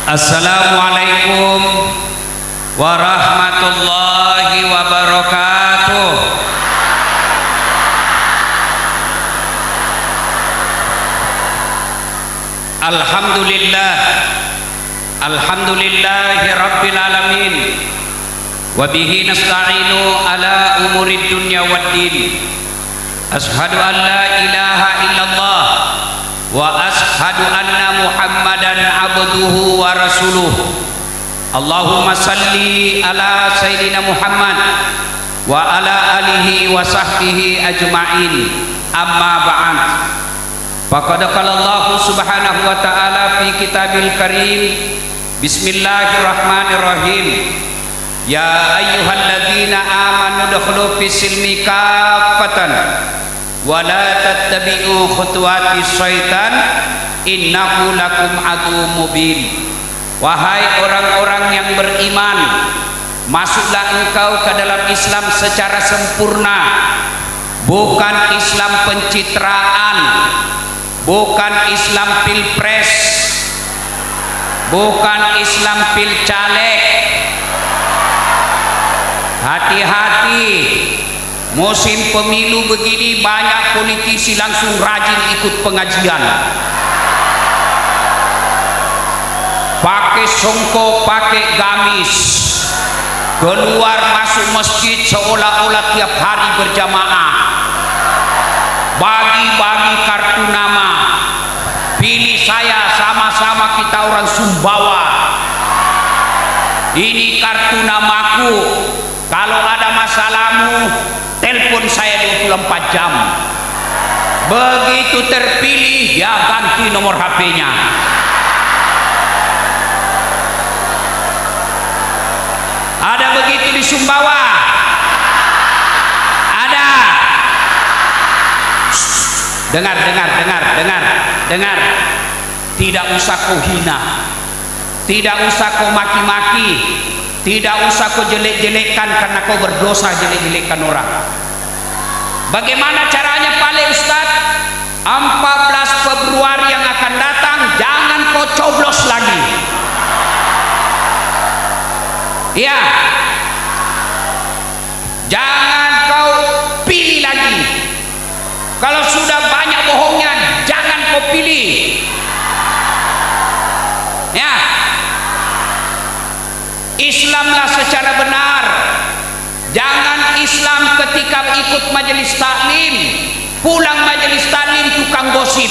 Assalamualaikum warahmatullahi wabarakatuh. Alhamdulillahi rabbil alamin, wa bihi nasta'inu ala umurid dunya waddin. Ashhadu an la ilaha illallah wa ashhadu anna Muhammadan abduhu wa rasuluh. Allahumma salli ala sayyidina Muhammad wa ala alihi wa sahbihi ajma'in. Amma ba'd. Faqad qala Allah subhanahu wa ta'ala fi kitabil karim. Bismillahirrahmanirrahim. Ya ayyuhalladzina amanu dukhulu fis silmi kaffatan wa la tattabi'u khutuwatis syaitan innahu lakum aduwwum mubin. Wahai orang-orang yang beriman, masuklah engkau ke dalam Islam secara sempurna, bukan Islam pencitraan, bukan Islam pilpres, bukan Islam pilcaleg. Hati-hati, musim pemilu begini banyak politisi langsung rajin ikut pengajian, pakai songkok, pakai gamis, keluar masuk masjid seolah-olah tiap hari berjamaah, bagi-bagi kartu nama, pilih saya, sama-sama kita orang Sumbawa, ini kartu namaku, kalau ada masalahmu telepon saya 24 jam. Begitu terpilih dia ganti nomor HP-nya. Ada begitu di Sumbawa? Ada. Dengar. Tidak usah kau hina, tidak usah kau maki-maki, tidak usah kau jelek-jelekkan, karena kau berdosa jelek-jelekkan orang. Bagaimana caranya Pak Ustaz? 14 Februari yang akan datang jangan kau coblos lagi. Ya, jangan kau pilih lagi. Kalau sudah banyak bohongnya, jangan kau pilih. Ya, Islamlah secara benar. Jangan Islam ketika ikut majelis taklim, pulang majelis taklim tukang gosip.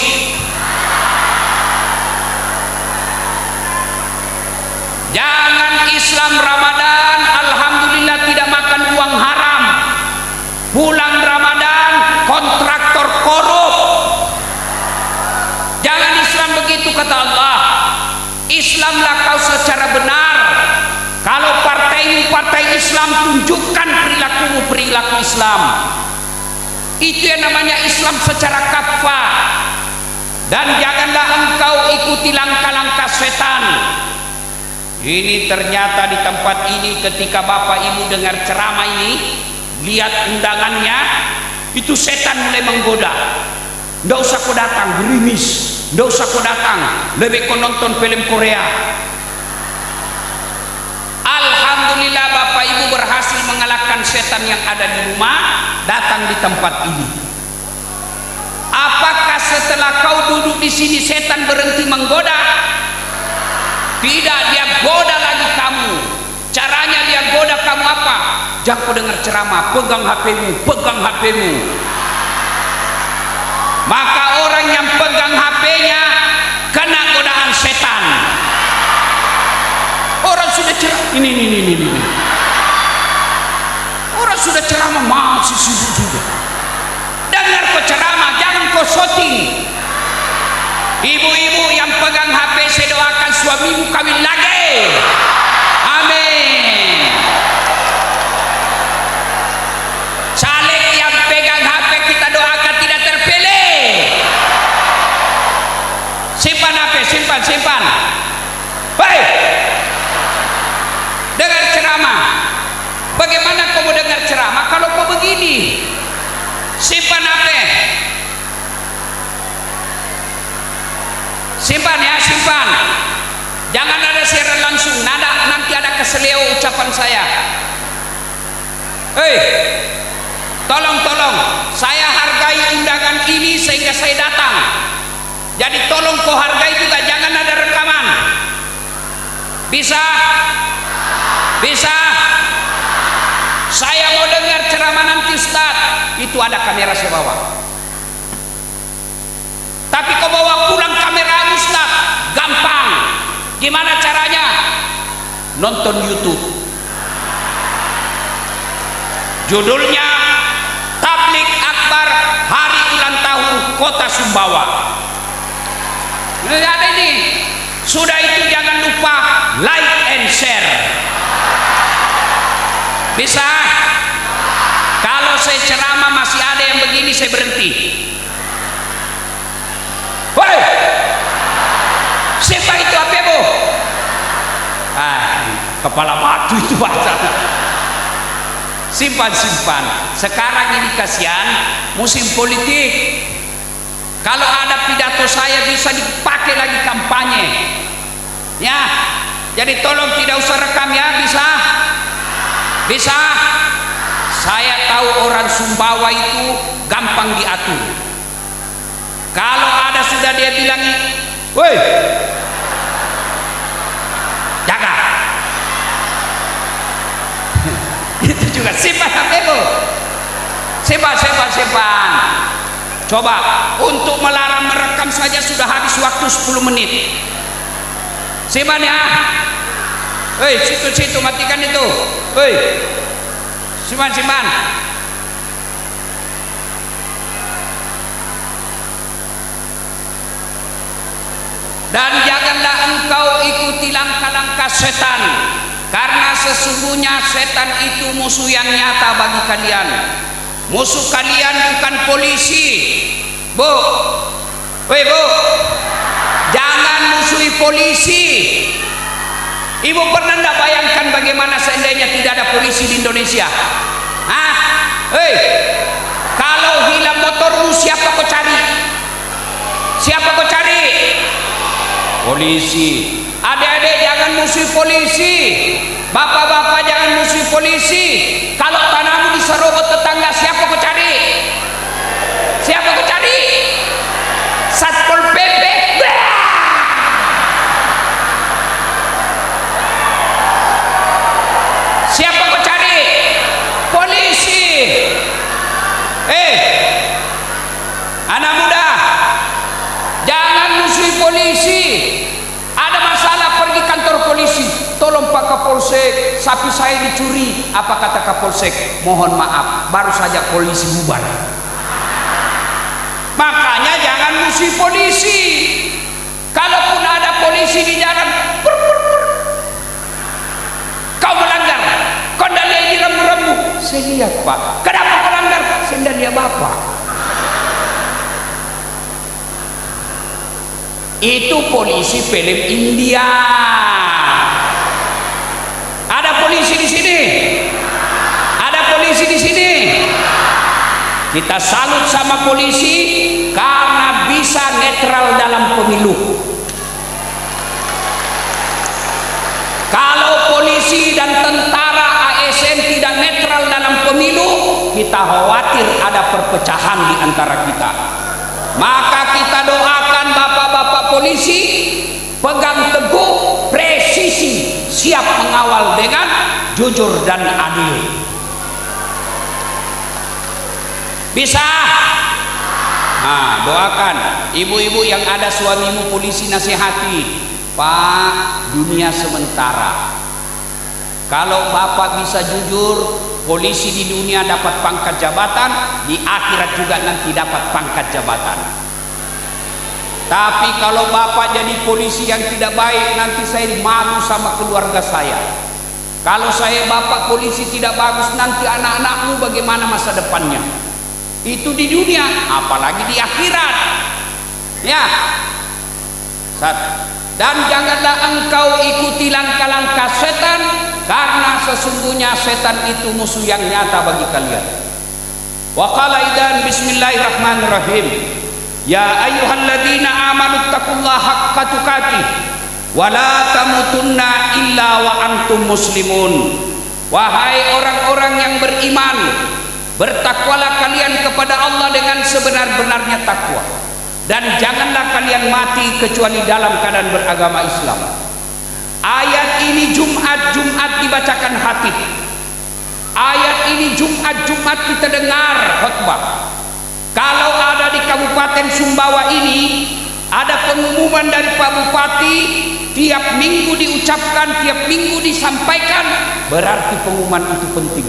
Jangan Islam Ramadan alhamdulillah tidak makan uang haram, pulang Ramadan kontraktor korup. Jangan Islam begitu, kata Allah. Islamlah kau secara benar. Kalau partai Islam, tunjukkan perilaku Islam. Itu yang namanya Islam secara kafah. Dan janganlah engkau ikuti langkah-langkah setan. Ini ternyata di tempat ini ketika Bapak Ibu dengar ceramah ini, lihat undangannya, itu setan mulai menggoda. Nggak usah kau datang, gerimis. Nggak usah kau datang, lebih kau nonton film Korea. Alhamdulillah Bapak Ibu berhasil mengalahkan setan yang ada di rumah, datang di tempat ini. Apakah setelah kau duduk di sini setan berhenti menggoda? Tidak, dia goda lagi kamu. Caranya dia goda kamu apa? Jangan kau dengar ceramah, pegang HP-mu, pegang HP-mu. Maka orang yang pegang HP-nya kena godaan setan. Orang sudah ceramah, ini. Orang sudah ceramah masih sibuk juga. Dengar kau ceramah, jangan kau shooting. Ibu-ibu yang pegang HP, saya doakan suamimu kawin lagi. Amin. Caleg yang pegang HP kita doakan tidak terpilih. Simpan HP, simpan. Hei, dengar ceramah. Bagaimana kau mau dengar ceramah kalau kau begini? Simpan HP. Simpan ya, simpan. Jangan ada siaran langsung, nanti ada keseleo ucapan saya. Hei, tolong, saya hargai undangan ini sehingga saya datang. Jadi tolong kau hargai juga, jangan ada rekaman. Bisa? Saya mau dengar ceramah nanti Ustaz. Itu ada kamera saya bawa. Tapi kau bawa pulang kamera Ustaz, gampang. Gimana caranya? Nonton YouTube. Judulnya Tablik Akbar Hari Ulang Tahun Kota Sumbawa. Ada ini. Sudah itu jangan lupa like and share. Bisa? Kalau saya ceramah masih ada yang begini, saya berhenti. Woi, siapa itu apa bu? Kepala batu itu bahasa. Simpan. Sekarang ini kasihan musim politik. Kalau ada pidato saya bisa dipakai lagi kampanye. Ya, jadi tolong tidak usah rekam ya, bisa. Saya tahu orang Sumbawa itu gampang diatur. Kalau ada sudah dia bilang, woi, jaga. Itu juga simpan HPmu. Simpan. Coba untuk melarang merekam saja sudah habis waktu 10 menit. Simpan ya. Hei, situ matikan itu. Hei, simpan. Dan janganlah engkau ikuti langkah-langkah setan, karena sesungguhnya setan itu musuh yang nyata bagi kalian. Musuh kalian bukan polisi, Bu. Woi Bu, jangan musuhi polisi. Ibu pernah tidak bayangkan bagaimana seandainya tidak ada polisi di Indonesia? Hei, kalau hilang motormu siapa kau cari? Polisi. Adik-adik jangan musuhi polisi. Bapak-bapak jangan musuhi polisi. Kalau tanahmu diserobot tetangga, siapa kau cari? Satpol PP. Siapa kau cari? Polisi. Anak muda, jangan musuhi polisi. Ada masalah pergi kantor polisi, tolong Pak Kapolsek, sapi saya dicuri. Apa kata Kapolsek? Mohon maaf, baru saja polisi bubar. Makanya jangan musuhi polisi. Kalaupun ada polisi di jalan, kau melanggar, kau tidak lihat di rambu-rambu. Saya lihat Pak. Kenapa kau melanggar? Saya tidak lihat Bapak. Itu polisi film India. Ada polisi di sini. Kita salut sama polisi karena bisa netral dalam pemilu. Kalau polisi dan tentara ASN tidak netral dalam pemilu, kita khawatir ada perpecahan di antara kita. Maka kita doakan bapak-bapak polisi pegang teguh, presisi, siap mengawal dengan jujur dan adil. Bisa? Doakan ibu-ibu yang ada suamimu polisi, nasihati, Pak, dunia sementara. Kalau bapak bisa jujur, polisi di dunia dapat pangkat jabatan, di akhirat juga nanti dapat pangkat jabatan. Tapi kalau bapak jadi polisi yang tidak baik, nanti saya malu sama keluarga saya. Kalau saya bapak polisi tidak bagus, nanti anak-anakmu bagaimana masa depannya? Itu di dunia, apalagi di akhirat. Ya. Dan janganlah engkau ikuti langkah-langkah setan, karena sesungguhnya setan itu musuh yang nyata bagi kalian. Wa qala idan bismillahirrahmanirrahim. Ya ayyuhalladzina amanu taqullaha haqqa tuqatih Wala tamutunna illa wa antum muslimun. Wahai orang-orang yang beriman, bertakwalah kalian kepada Allah dengan sebenar-benarnya takwa, dan janganlah kalian mati kecuali dalam keadaan beragama Islam. Ayat ini Jumat dibacakan khatib. Ayat ini Jumat kita dengar khutbah. Kalau ada di Kabupaten Sumbawa ini ada pengumuman dari Pak Bupati, tiap minggu diucapkan, tiap minggu disampaikan, berarti pengumuman itu penting.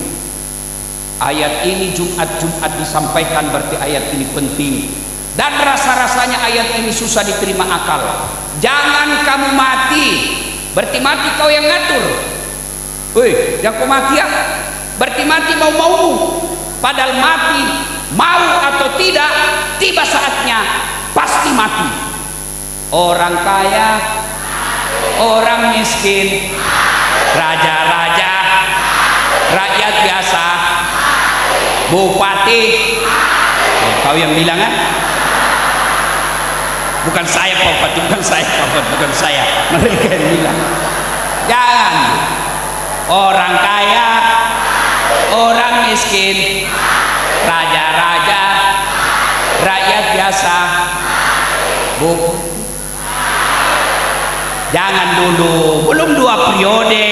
Ayat ini Jumat disampaikan, berarti ayat ini penting. Dan rasa-rasanya ayat ini susah diterima akal. Jangan kamu mati, berarti mati kau yang ngatur. Woi, yang kau mati ya, berarti mati mau-maumu. Padahal mati, mau atau tidak, tiba saatnya pasti mati. Orang kaya, orang miskin, raja-raja, rakyat biasa, bupati. Kau yang bilang kan? Bukan saya Pak Bupati, bukan saya. Mereka yang bilang. Jangan. Orang kaya, orang miskin, raja-raja, rakyat biasa, jangan dulu, belum 2 periode.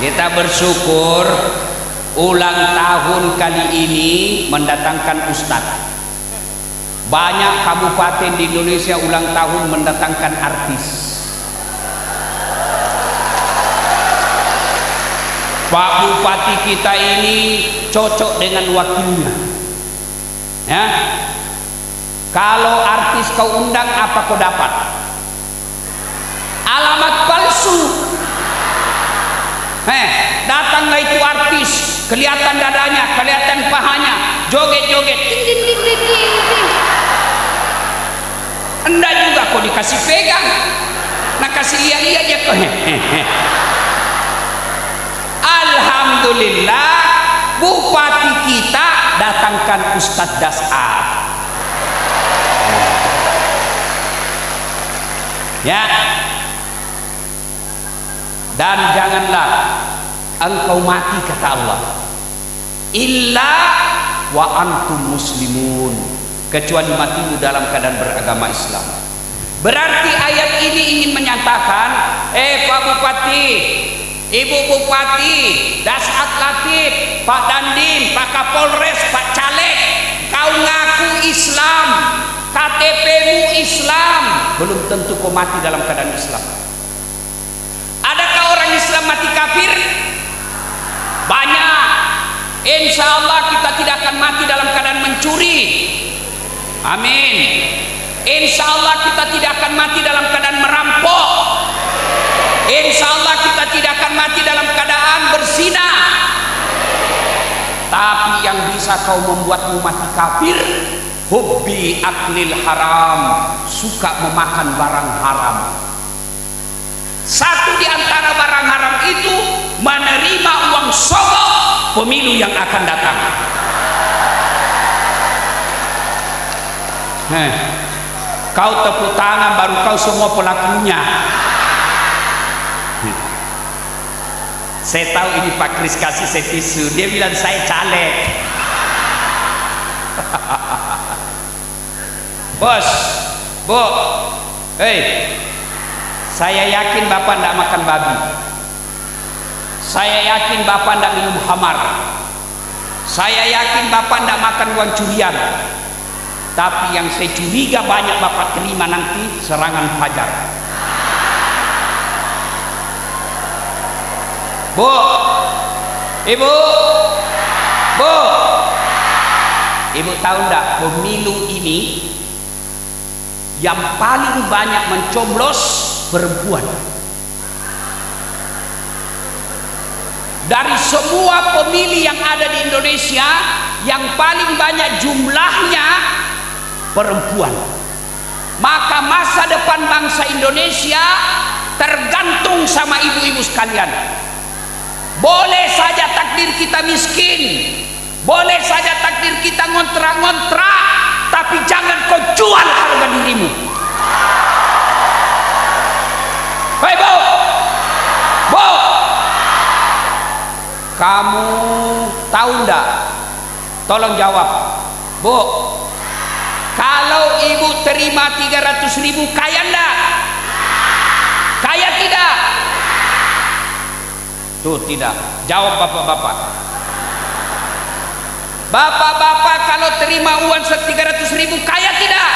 Kita bersyukur ulang tahun kali ini mendatangkan ustadz. Banyak kabupaten di Indonesia ulang tahun mendatangkan artis. Pak Bupati kita ini cocok dengan wakilnya. Ya. Kalau artis kau undang, apa kau dapat? Alamat palsu. Datanglah itu artis, kelihatan dadanya, kelihatan pahanya, joget-joget, ding ding ding ding ding. Anda juga kau dikasih pegang, nak kasih lihat-lihat aja kau. Alhamdulillah, bupati kita datangkan Ustadz Dasar. Ya. Dan janganlah engkau mati, kata Allah, illa wa antum muslimun, kecuali matimu dalam keadaan beragama Islam. Berarti ayat ini ingin menyatakan, Pak Bupati, Ibu Bupati, Dasat Latif, Pak Dandim, Pak Kapolres, Pak Caleg, kau ngaku Islam, KTP-mu Islam, belum tentu kau mati dalam keadaan Islam. Adakah orang Islam mati kafir? Banyak. Insya Allah kita tidak akan mati dalam keadaan mencuri. Amin. Insya Allah kita tidak akan mati dalam keadaan merampok. Insya Allah kita tidak akan mati dalam keadaan berzina. Tapi yang bisa kau membuatmu mati kafir, hubbi aklil haram, suka memakan barang haram. Satu di antara barang haram itu menerima uang sogok pemilu yang akan datang. Kau tepuk tangan baru kau semua pelakunya. Saya tahu ini Pak Kris kasih saya tisu, dia bilang saya caleg. Bos, Bu, saya yakin Bapak tidak makan babi. Saya yakin Bapak tidak minum khamar. Saya yakin Bapak tidak makan uang curian. Tapi yang saya curiga banyak Bapak terima nanti serangan fajar. Bu, Ibu, Bu, Ibu tahu tidak, pemilu ini yang paling banyak mencoblos perempuan. Dari semua pemilih yang ada di Indonesia, yang paling banyak jumlahnya perempuan. Maka masa depan bangsa Indonesia tergantung sama ibu-ibu sekalian. Boleh saja takdir kita miskin, boleh saja takdir kita ngontrak-ngontrak, tapi jangan kau jual harga dirimu. Kamu tahu enggak? Tolong jawab, Bu. Kalau ibu terima 300.000, kaya enggak? Kaya tidak? Tuh tidak. Jawab bapak-bapak. Bapak-bapak kalau terima uang 300.000, kaya tidak?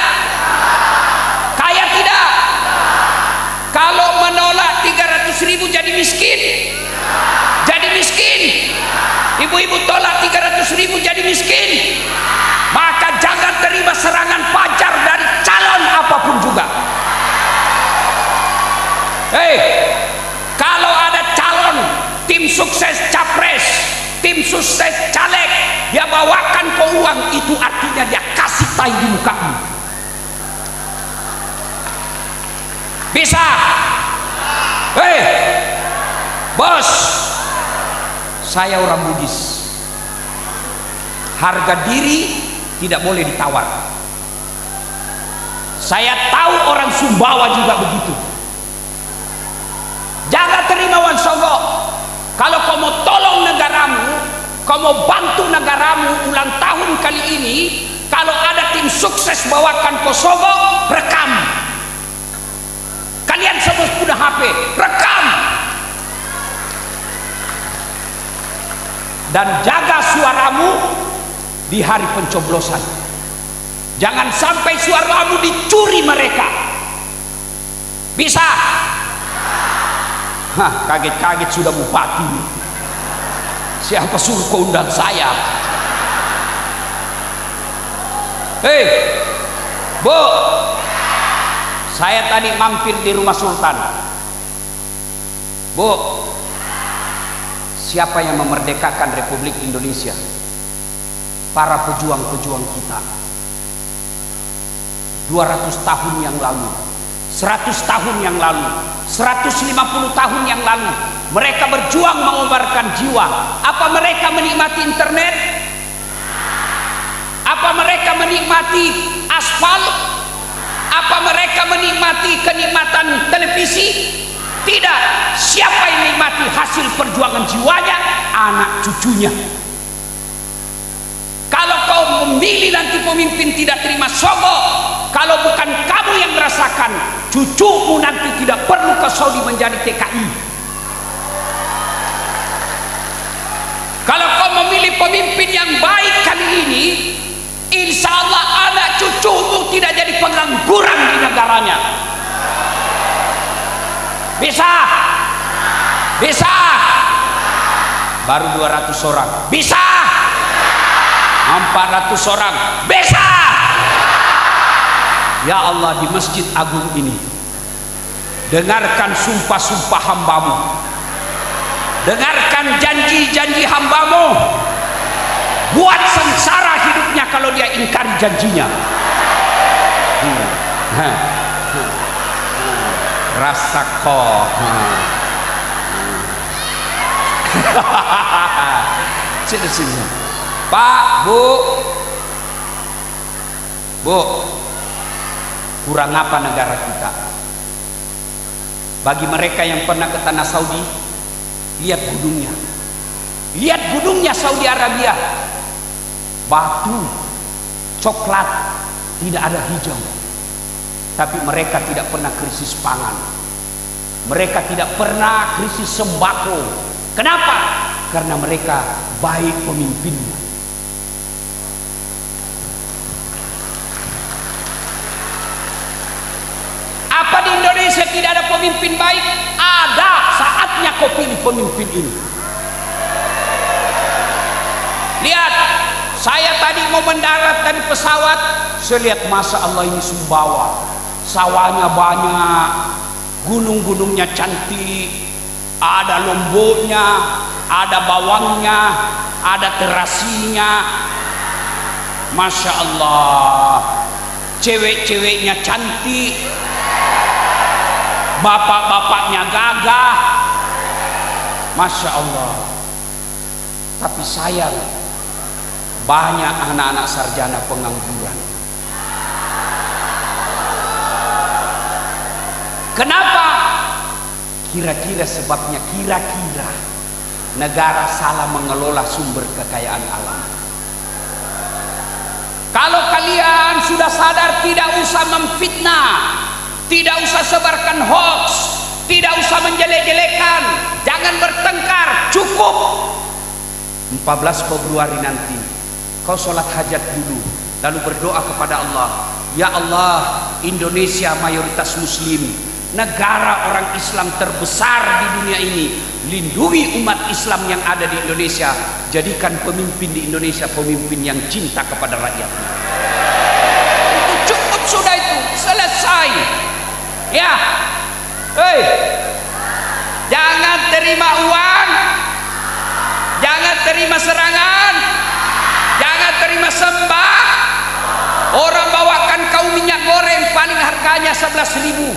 Kaya tidak? Kalau menolak 300.000 jadi miskin? Jadi miskin? Ibu-ibu tolak 300.000 jadi miskin? Maka jangan terima serangan fajar dari calon apapun juga. Kalau ada calon tim sukses capres, tim sukses caleg, dia bawakan kau uang, itu artinya dia kasih tai di mukamu. Bisa? Bos, saya orang Buddhis. Harga diri tidak boleh ditawar. Saya tahu orang Sumbawa juga begitu. Jangan terima uang sogok. Kalau kau mau tolong negaramu, kau mau bantu negaramu ulang tahun kali ini, kalau ada tim sukses bawakan kau sogok, rekam. Kalian semua punya HP, rekam. Dan jaga suaramu di hari pencoblosan. Jangan sampai suaramu dicuri mereka. Bisa? Kaget-kaget sudah bupati. Siapa suruh kau undang saya? Bu, saya tadi mampir di rumah Sultan. Bu, siapa yang memerdekakan Republik Indonesia? Para pejuang-pejuang kita. 200 tahun yang lalu, 100 tahun yang lalu, 150 tahun yang lalu, mereka berjuang mengobarkan jiwa. Apa mereka menikmati internet? Apa mereka menikmati aspal? Apa mereka menikmati kenikmatan televisi? Tidak. Siapa yang menikmati hasil perjuangan jiwanya? Anak cucunya. Kalau kau memilih nanti pemimpin tidak terima sogok, kalau bukan kamu yang merasakan, cucumu nanti tidak perlu ke Saudi menjadi TKI. Kalau kau memilih pemimpin yang baik kali ini, insya Allah anak cucumu tidak jadi pengangguran di negaranya. Bisa? Bisa? Baru 200 orang. Bisa? 400 orang. Bisa? Ya Allah, di Masjid Agung ini dengarkan sumpah-sumpah hambamu, dengarkan janji-janji hambamu. Buat sengsara hidupnya kalau dia ingkari janjinya. Rasa kok. Sini. Pak, Bu, kurang apa negara kita? Bagi mereka yang pernah ke tanah Saudi, lihat gunungnya. Lihat gunungnya Saudi Arabia. Batu, coklat, tidak ada hijau. Tapi mereka tidak pernah krisis pangan. Mereka tidak pernah krisis sembako. Kenapa? Karena mereka baik pemimpinnya. Apa di Indonesia tidak ada pemimpin baik? Ada, saatnya kau pilih pemimpin ini. Lihat, saya tadi mau mendarat dari pesawat, saya lihat Masya Allah ini Sumbawa, sawahnya banyak, gunung-gunungnya cantik, ada lomboknya, ada bawangnya, ada terasinya. Masya Allah, cewek-ceweknya cantik, bapak-bapaknya gagah. Masya Allah. Tapi sayang, banyak anak-anak sarjana pengangguran. Kenapa? Kira-kira sebabnya, kira-kira negara salah mengelola sumber kekayaan alam. Kalau kalian sudah sadar, tidak usah memfitnah, tidak usah sebarkan hoax, tidak usah menjelek-jelekan, jangan bertengkar, cukup. 14 Februari nanti kau sholat hajat dulu, lalu berdoa kepada Allah, ya Allah, Indonesia mayoritas muslim, negara orang Islam terbesar di dunia ini, lindungi umat Islam yang ada di Indonesia, jadikan pemimpin di Indonesia pemimpin yang cinta kepada rakyatnya. Itu cukup sudah, itu selesai ya. Hei, jangan terima uang, jangan terima serangan, jangan terima sembah. Orang bawakan kau minyak goreng paling harganya 11.000,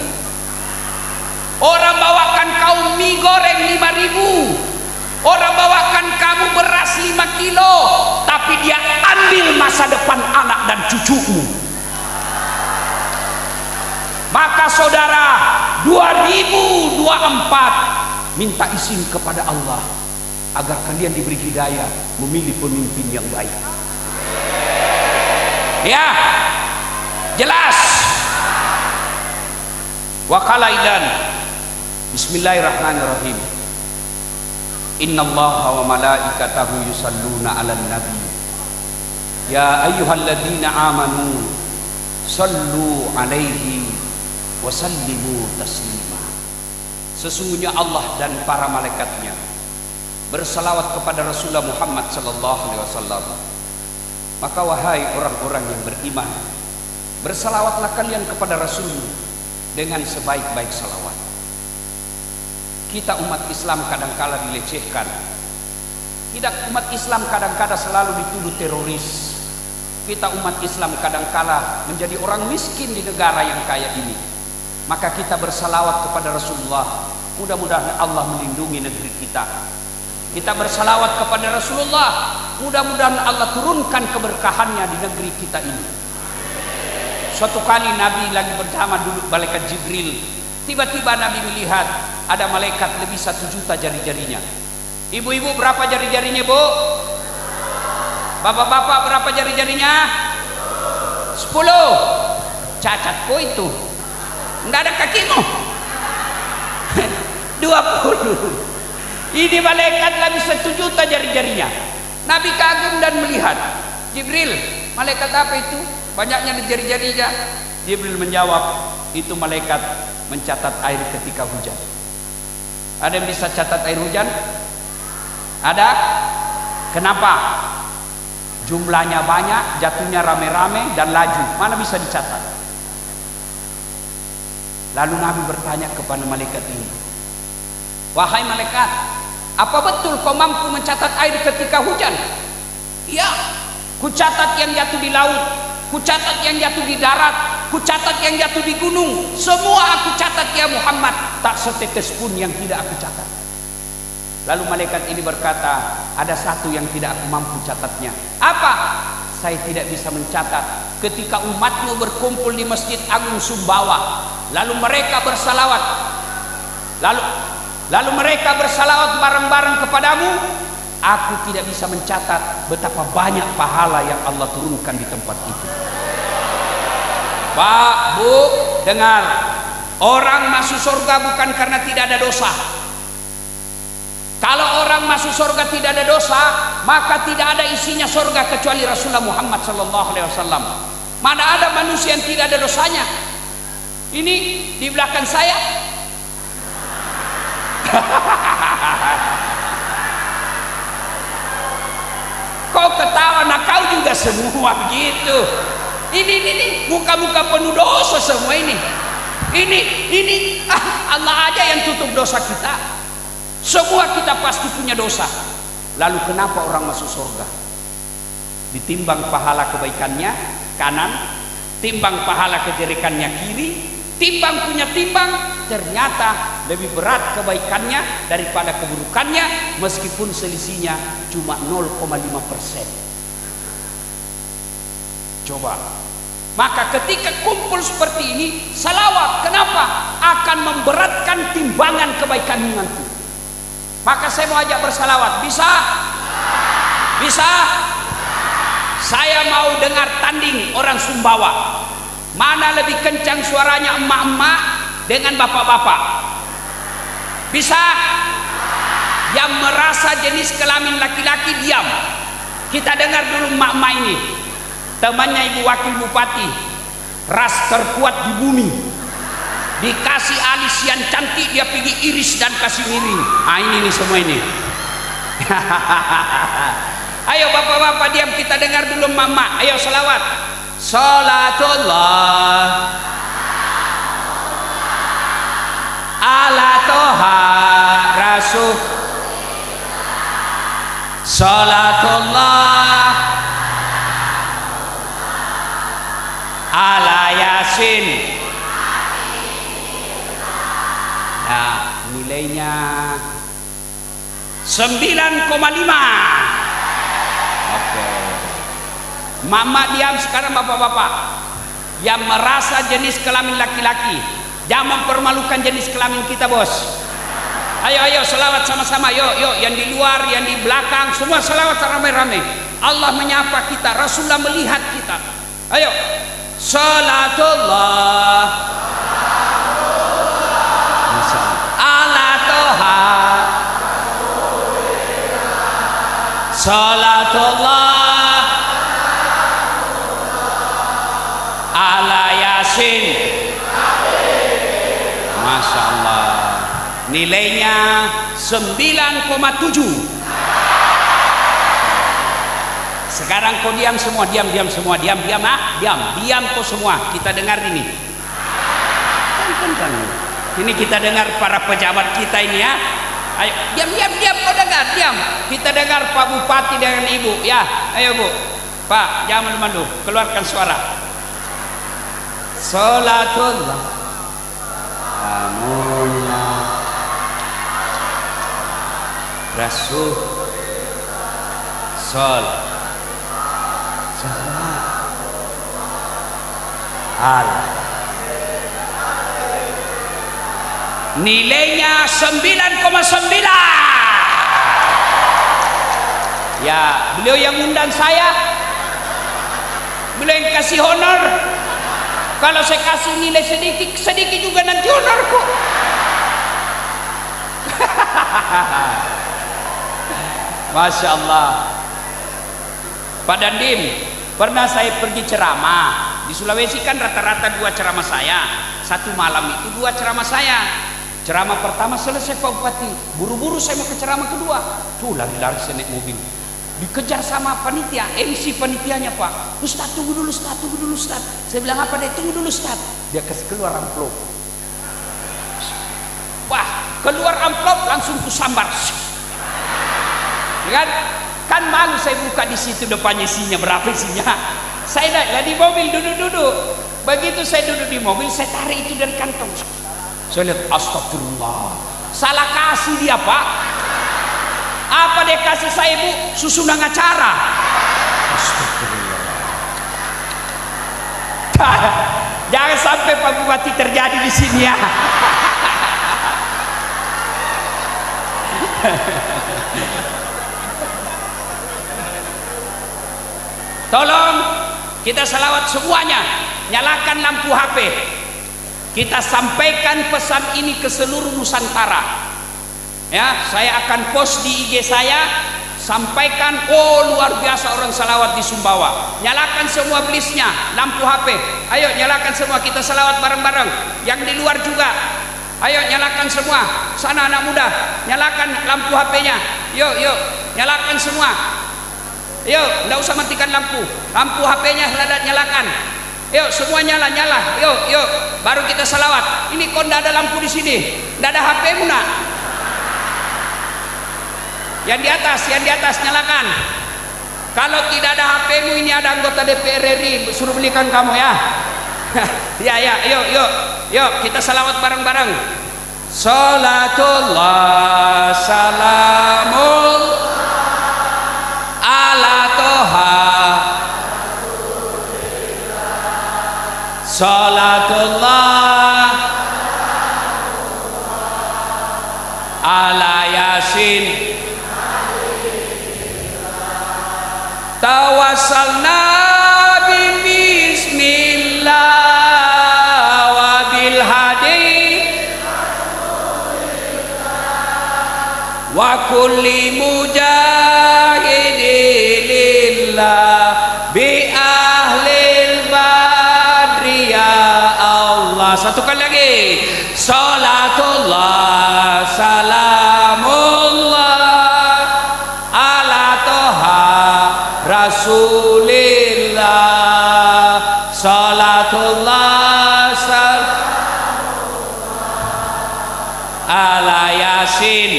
orang bawakan kau mie goreng 5.000, orang bawakan kamu beras 5 kilo, tapi dia ambil masa depan anak dan cucumu. Maka saudara, 2024 minta izin kepada Allah agar kalian diberi hidayah memilih pemimpin yang baik. Ya, jelas. Wa qala idan, bismillahirrahmanirrahim, innallaha wa malaikatahu yusalluna 'alan nabi ya ayyuhalladzina amanu sallu 'alaihi wa sallimu taslima. Sesungguhnya Allah dan para malaikatnya bersalawat kepada Rasulullah Muhammad sallallahu alaihi wasallam. Maka wahai orang-orang yang beriman, bersalawatlah kalian kepada Rasulmu dengan sebaik-baik salawat. Kita umat Islam kadangkala dilecehkan. Kita umat Islam kadangkala selalu dituduh teroris. Kita umat Islam kadangkala menjadi orang miskin di negara yang kaya ini. Maka kita bersalawat kepada Rasulullah, mudah-mudahan Allah melindungi negeri kita. Kita bersalawat kepada Rasulullah, mudah-mudahan Allah turunkan keberkahannya di negeri kita ini. Suatu kali Nabi lagi bersama duduk malaikat Jibril. Tiba-tiba Nabi melihat ada malaikat lebih 1 juta jari-jarinya. Ibu-ibu berapa jari-jarinya, Bu? Bapak-bapak berapa jari-jarinya? 10. Cacatku itu, enggak ada kakimu. 20. Ini malaikat lebih 1 juta jari-jarinya. Nabi kagum dan melihat, Jibril, malaikat apa itu? Banyaknya jari-jarinya. Jibril menjawab, itu malaikat mencatat air ketika hujan. Ada yang bisa catat air hujan? Ada? Kenapa? Jumlahnya banyak, jatuhnya rame-rame dan laju. Mana bisa dicatat? Lalu Nabi bertanya kepada malaikat ini, wahai malaikat, apa betul kau mampu mencatat air ketika hujan? Iya, ku catat yang jatuh di laut, ku catat yang jatuh di darat, ku catat yang jatuh di gunung. Semua aku catat ya Muhammad, tak setetes pun yang tidak aku catat. Lalu malaikat ini berkata, ada satu yang tidak aku mampu catatnya. Apa? Saya tidak bisa mencatat ketika umatmu berkumpul di Masjid Agung Sumbawa, lalu mereka bersalawat, lalu mereka bersalawat bareng-bareng kepadamu. Aku tidak bisa mencatat betapa banyak pahala yang Allah turunkan di tempat itu. Pak, Bu, dengar, orang masuk surga bukan karena tidak ada dosa. Kalau orang masuk surga tidak ada dosa, maka tidak ada isinya surga kecuali Rasulullah Muhammad SAW. Mana ada manusia yang tidak ada dosanya? Ini di belakang saya. Kau ketawa, nah kau juga semua begitu. Ini muka-muka penuh dosa semua ini. Ini Allah aja yang tutup dosa kita. Semua kita pasti punya dosa. Lalu kenapa orang masuk surga? Ditimbang pahala kebaikannya kanan, timbang pahala kejelekannya kiri, timbang punya timbang, ternyata lebih berat kebaikannya daripada keburukannya, meskipun selisihnya cuma 0,5%. Coba. Maka ketika kumpul seperti ini, salawat, kenapa? Akan memberatkan timbangan kebaikanmu nanti. Maka saya mau ajak bersalawat. Bisa? Bisa? Saya mau dengar tanding orang Sumbawa. Mana lebih kencang suaranya emak-emak dengan bapak-bapak? Bisa? Yang merasa jenis kelamin laki-laki diam. Kita dengar dulu emak-emak ini. Temannya Ibu Wakil Bupati, ras terkuat di bumi. Dikasih alis yang cantik, dia pergi iris dan kasih miring. Ah, ini nih semua ini. Ayo bapak-bapak diam, kita dengar dulu mama. Ayo selawat. Salatullah ala toha rasul. Salatullah ala yasin. Nah, nilainya 9,5. Oke. Mama diam sekarang bapak-bapak. Yang merasa jenis kelamin laki-laki, jangan mempermalukan jenis kelamin kita, bos. Ayo selawat sama-sama. Yuk, yang di luar, yang di belakang, semua selawat ramai-ramai. Allah menyapa kita, Rasulullah melihat kita. Ayo. Salatullah ala toha. Salatullah ala yasin. Masya Allah. Nilainya 9,7. Sekarang kau diam semua, diam semua, diam kau semua. Kita dengar ini. Kan. Ini kita dengar para pejabat kita ini ya. Ayo, diam kau dengar, diam. Kita dengar Pak Bupati dengan Ibu ya. Ayo Bu. Pak, jangan malu-malu, keluarkan suara. Salatullah amunna Rasul nilainya 9,9. Ya, beliau yang undang saya, beliau yang kasih honor. Kalau saya kasih nilai sedikit juga nanti honorku. Masya Allah. Pak Dandim, pernah saya pergi ceramah di Sulawesi, kan rata-rata 2 ceramah saya. Satu malam itu 2 ceramah saya. Ceramah pertama selesai Pak Bupati, buru-buru saya mau ke ceramah kedua. Tuh lari-lari saya naik mobil, dikejar sama panitia, MC panitianya. Pak Ustaz, tunggu dulu Ustaz. Saya bilang apa deh, tunggu dulu Ustaz. Dia keluar amplop. Wah, keluar amplop langsung kusambar. Kan malu saya buka di situ depannya, isinya berapa isinya. Saya naik di mobil, duduk. Begitu saya duduk di mobil, saya tarik itu dari kantong. Saya lihat, astagfirullah, salah kasih dia Pak. Apa dia kasih saya Bu? Susunan acara. Astagfirullah. Jangan sampai Pak Bupati terjadi di sini ya. Tolong kita salawat semuanya, nyalakan lampu HP. Kita sampaikan pesan ini ke seluruh Nusantara. Ya, saya akan post di IG saya, sampaikan, oh luar biasa orang salawat di Sumbawa. Nyalakan semua blisnya, lampu HP. Ayo nyalakan semua, kita salawat bareng-bareng. Yang di luar juga, ayo nyalakan semua. Sana anak muda, nyalakan lampu HP-nya. Yuk, nyalakan semua. Yuk, enggak usah matikan lampu. Lampu HP-nya nyalakan. Yuk, semua nyala. Yuk, baru kita salawat. Ini kok enggak ada lampu di sini? Enggak ada HP-mu nak? Yang di atas nyalakan. Kalau tidak ada HP-mu, ini ada anggota DPR RI, suruh belikan kamu ya. Ya, yuk kita salawat bareng-bareng. Salatullah salamul ala toha. Salatullah ala yasin. Yasin. Tawassalna bismillah wa bil hadi wa kulli mujahidilillah bi ahlil badri ya Allah. Satu kali lagi. Salatullah salamullah ala toha Rasulillah. Salatullah salamullah ala Yasin.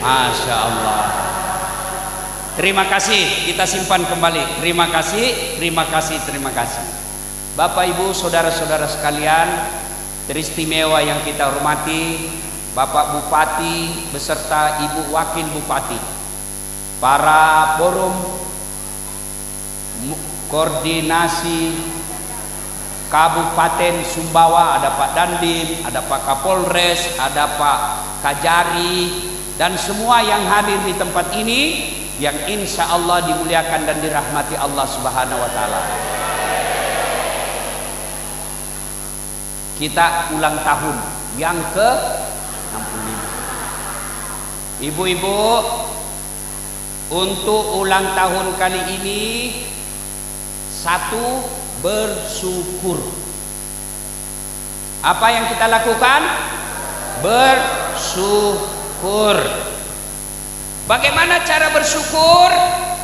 Masya Allah. Terima kasih, kita simpan kembali. Terima kasih, terima kasih, terima kasih. Bapak Ibu saudara-saudara sekalian teristimewa yang kita hormati, Bapak Bupati beserta Ibu Wakil Bupati, para forum koordinasi Kabupaten Sumbawa, ada Pak Dandim, ada Pak Kapolres, ada Pak Kajari, dan semua yang hadir di tempat ini yang insya Allah dimuliakan dan dirahmati Allah Subhanahu wa Ta'ala. Kita ulang tahun yang ke-65. Ibu-ibu, untuk ulang tahun kali ini, satu, bersyukur. Apa yang kita lakukan? Bersyukur. Bagaimana cara bersyukur?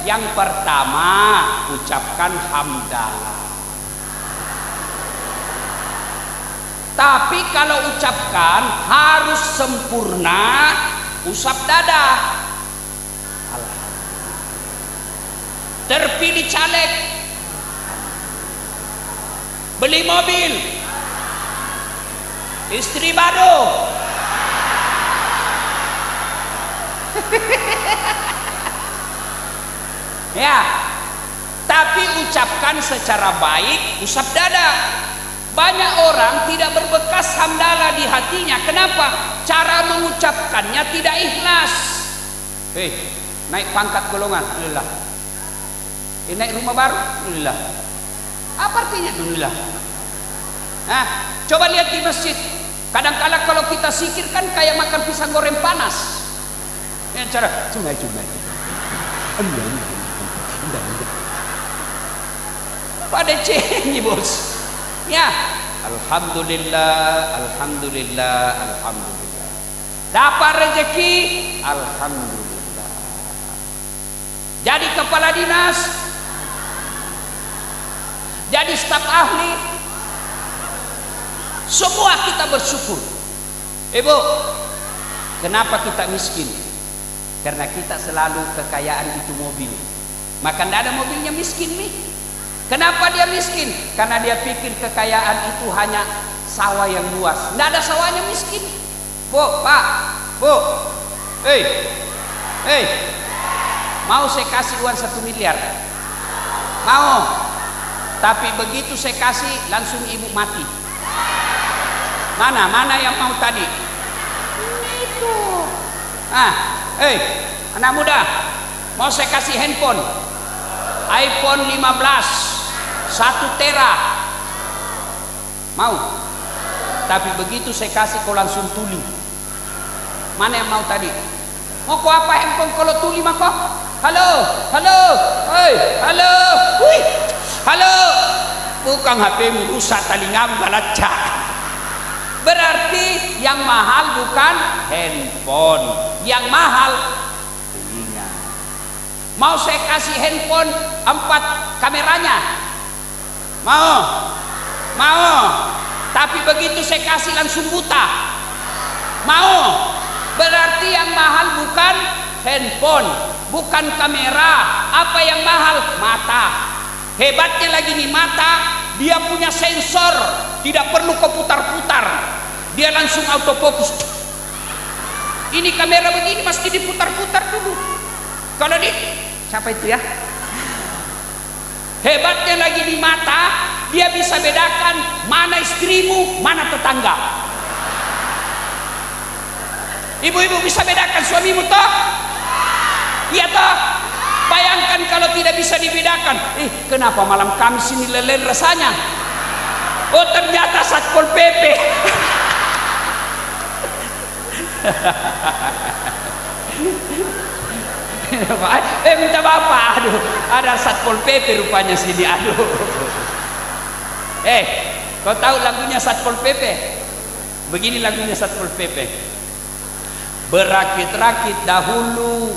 Yang pertama, ucapkan hamdalah. Tapi kalau ucapkan harus sempurna, usap dada. Terpilih caleg, beli mobil, istri baru. Ya, tapi ucapkan secara baik, usap dada. Banyak orang tidak berbekas hamdalah di hatinya. Kenapa? Cara mengucapkannya tidak ikhlas. Naik pangkat golongan, alhamdulillah. Naik rumah baru, alhamdulillah. Apa artinya alhamdulillah? Nah, coba lihat di masjid. Kadang-kadang kalau kita sikir kan kayak makan pisang goreng panas. Ya, cara cuma-cuma. Pada cengi bos. Ya, alhamdulillah, alhamdulillah, alhamdulillah. Dapat rezeki, alhamdulillah. Jadi kepala dinas, jadi staf ahli, semua kita bersyukur. Ibu, kenapa kita miskin? Karena kita selalu kekayaan itu mobil. Maka tidak ada mobilnya miskin nih. Kenapa dia miskin? Karena dia pikir kekayaan itu hanya sawah yang luas. Tidak ada sawahnya miskin. Bu, Pak, Bu, mau saya kasih uang 1 miliar? Mau? Tapi begitu saya kasih, langsung ibu mati. Mana yang mau tadi? Itu. Anak muda, mau saya kasih handphone, iPhone 15. 1 tera mau, tapi begitu saya kasih kau langsung tuli. Mana yang mau tadi? Mau kau apa handphone kalau tuli mah kau? Halo, bukan HP-mu rusak, telingamu galacak. Berarti yang mahal bukan handphone, yang mahal telinga. Mau saya kasih handphone 4 kameranya? Mau, tapi begitu saya kasih langsung buta. Mau, berarti yang mahal bukan handphone, bukan kamera. Apa yang mahal? Mata. Hebatnya lagi nih mata, dia punya sensor, tidak perlu kau putar-putar, dia langsung autofocus. Ini kamera begini mesti diputar-putar dulu. Kalau di, siapa itu ya? Hebatnya lagi di mata, dia bisa bedakan mana istrimu, mana tetangga. Ibu-ibu bisa bedakan suamimu toh? Iya toh? Bayangkan kalau tidak bisa dibedakan. Kenapa malam Kamis ini lelen rasanya? Oh, ternyata Satpol PP. Minta bapak, aduh, ada Satpol PP rupanya sini, aduh. Kau tahu lagunya Satpol PP? Begini lagunya Satpol PP. Berakit-rakit dahulu,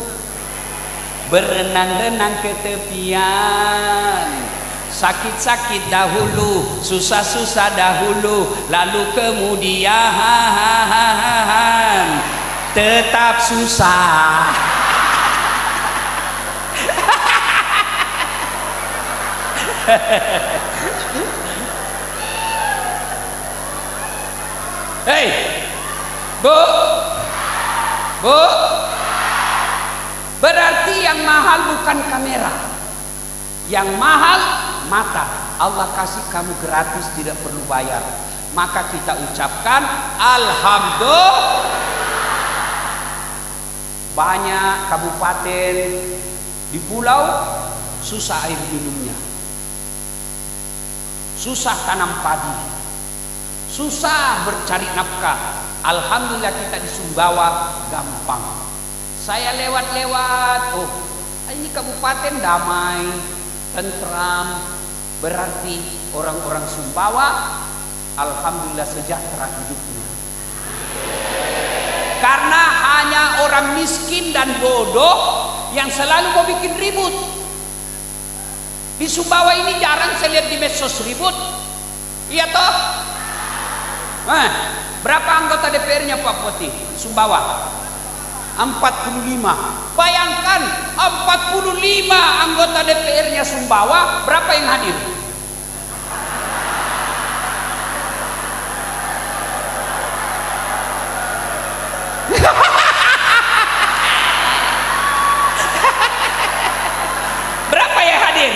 berenang-renang ke tepian, sakit-sakit dahulu, susah-susah dahulu, lalu kemudian tetap susah. Hei, Bu, berarti yang mahal bukan kamera, yang mahal mata. Allah kasih kamu gratis, tidak perlu bayar. Maka kita ucapkan alhamdulillah. Banyak kabupaten di pulau susah air minumnya, susah tanam padi, susah bercari nafkah. Alhamdulillah kita di Sumbawa gampang. Saya lewat-lewat, oh ini kabupaten damai, tentram, berarti orang-orang Sumbawa alhamdulillah sejahtera hidupnya. Karena hanya orang miskin dan bodoh yang selalu mau bikin ribut. Di Sumbawa ini jarang saya lihat di medsos ribut. Iya toh? Berapa anggota DPR-nya Pak Poti? Sumbawa 45. Bayangkan 45 anggota DPR-nya Sumbawa, berapa yang hadir? Berapa yang hadir?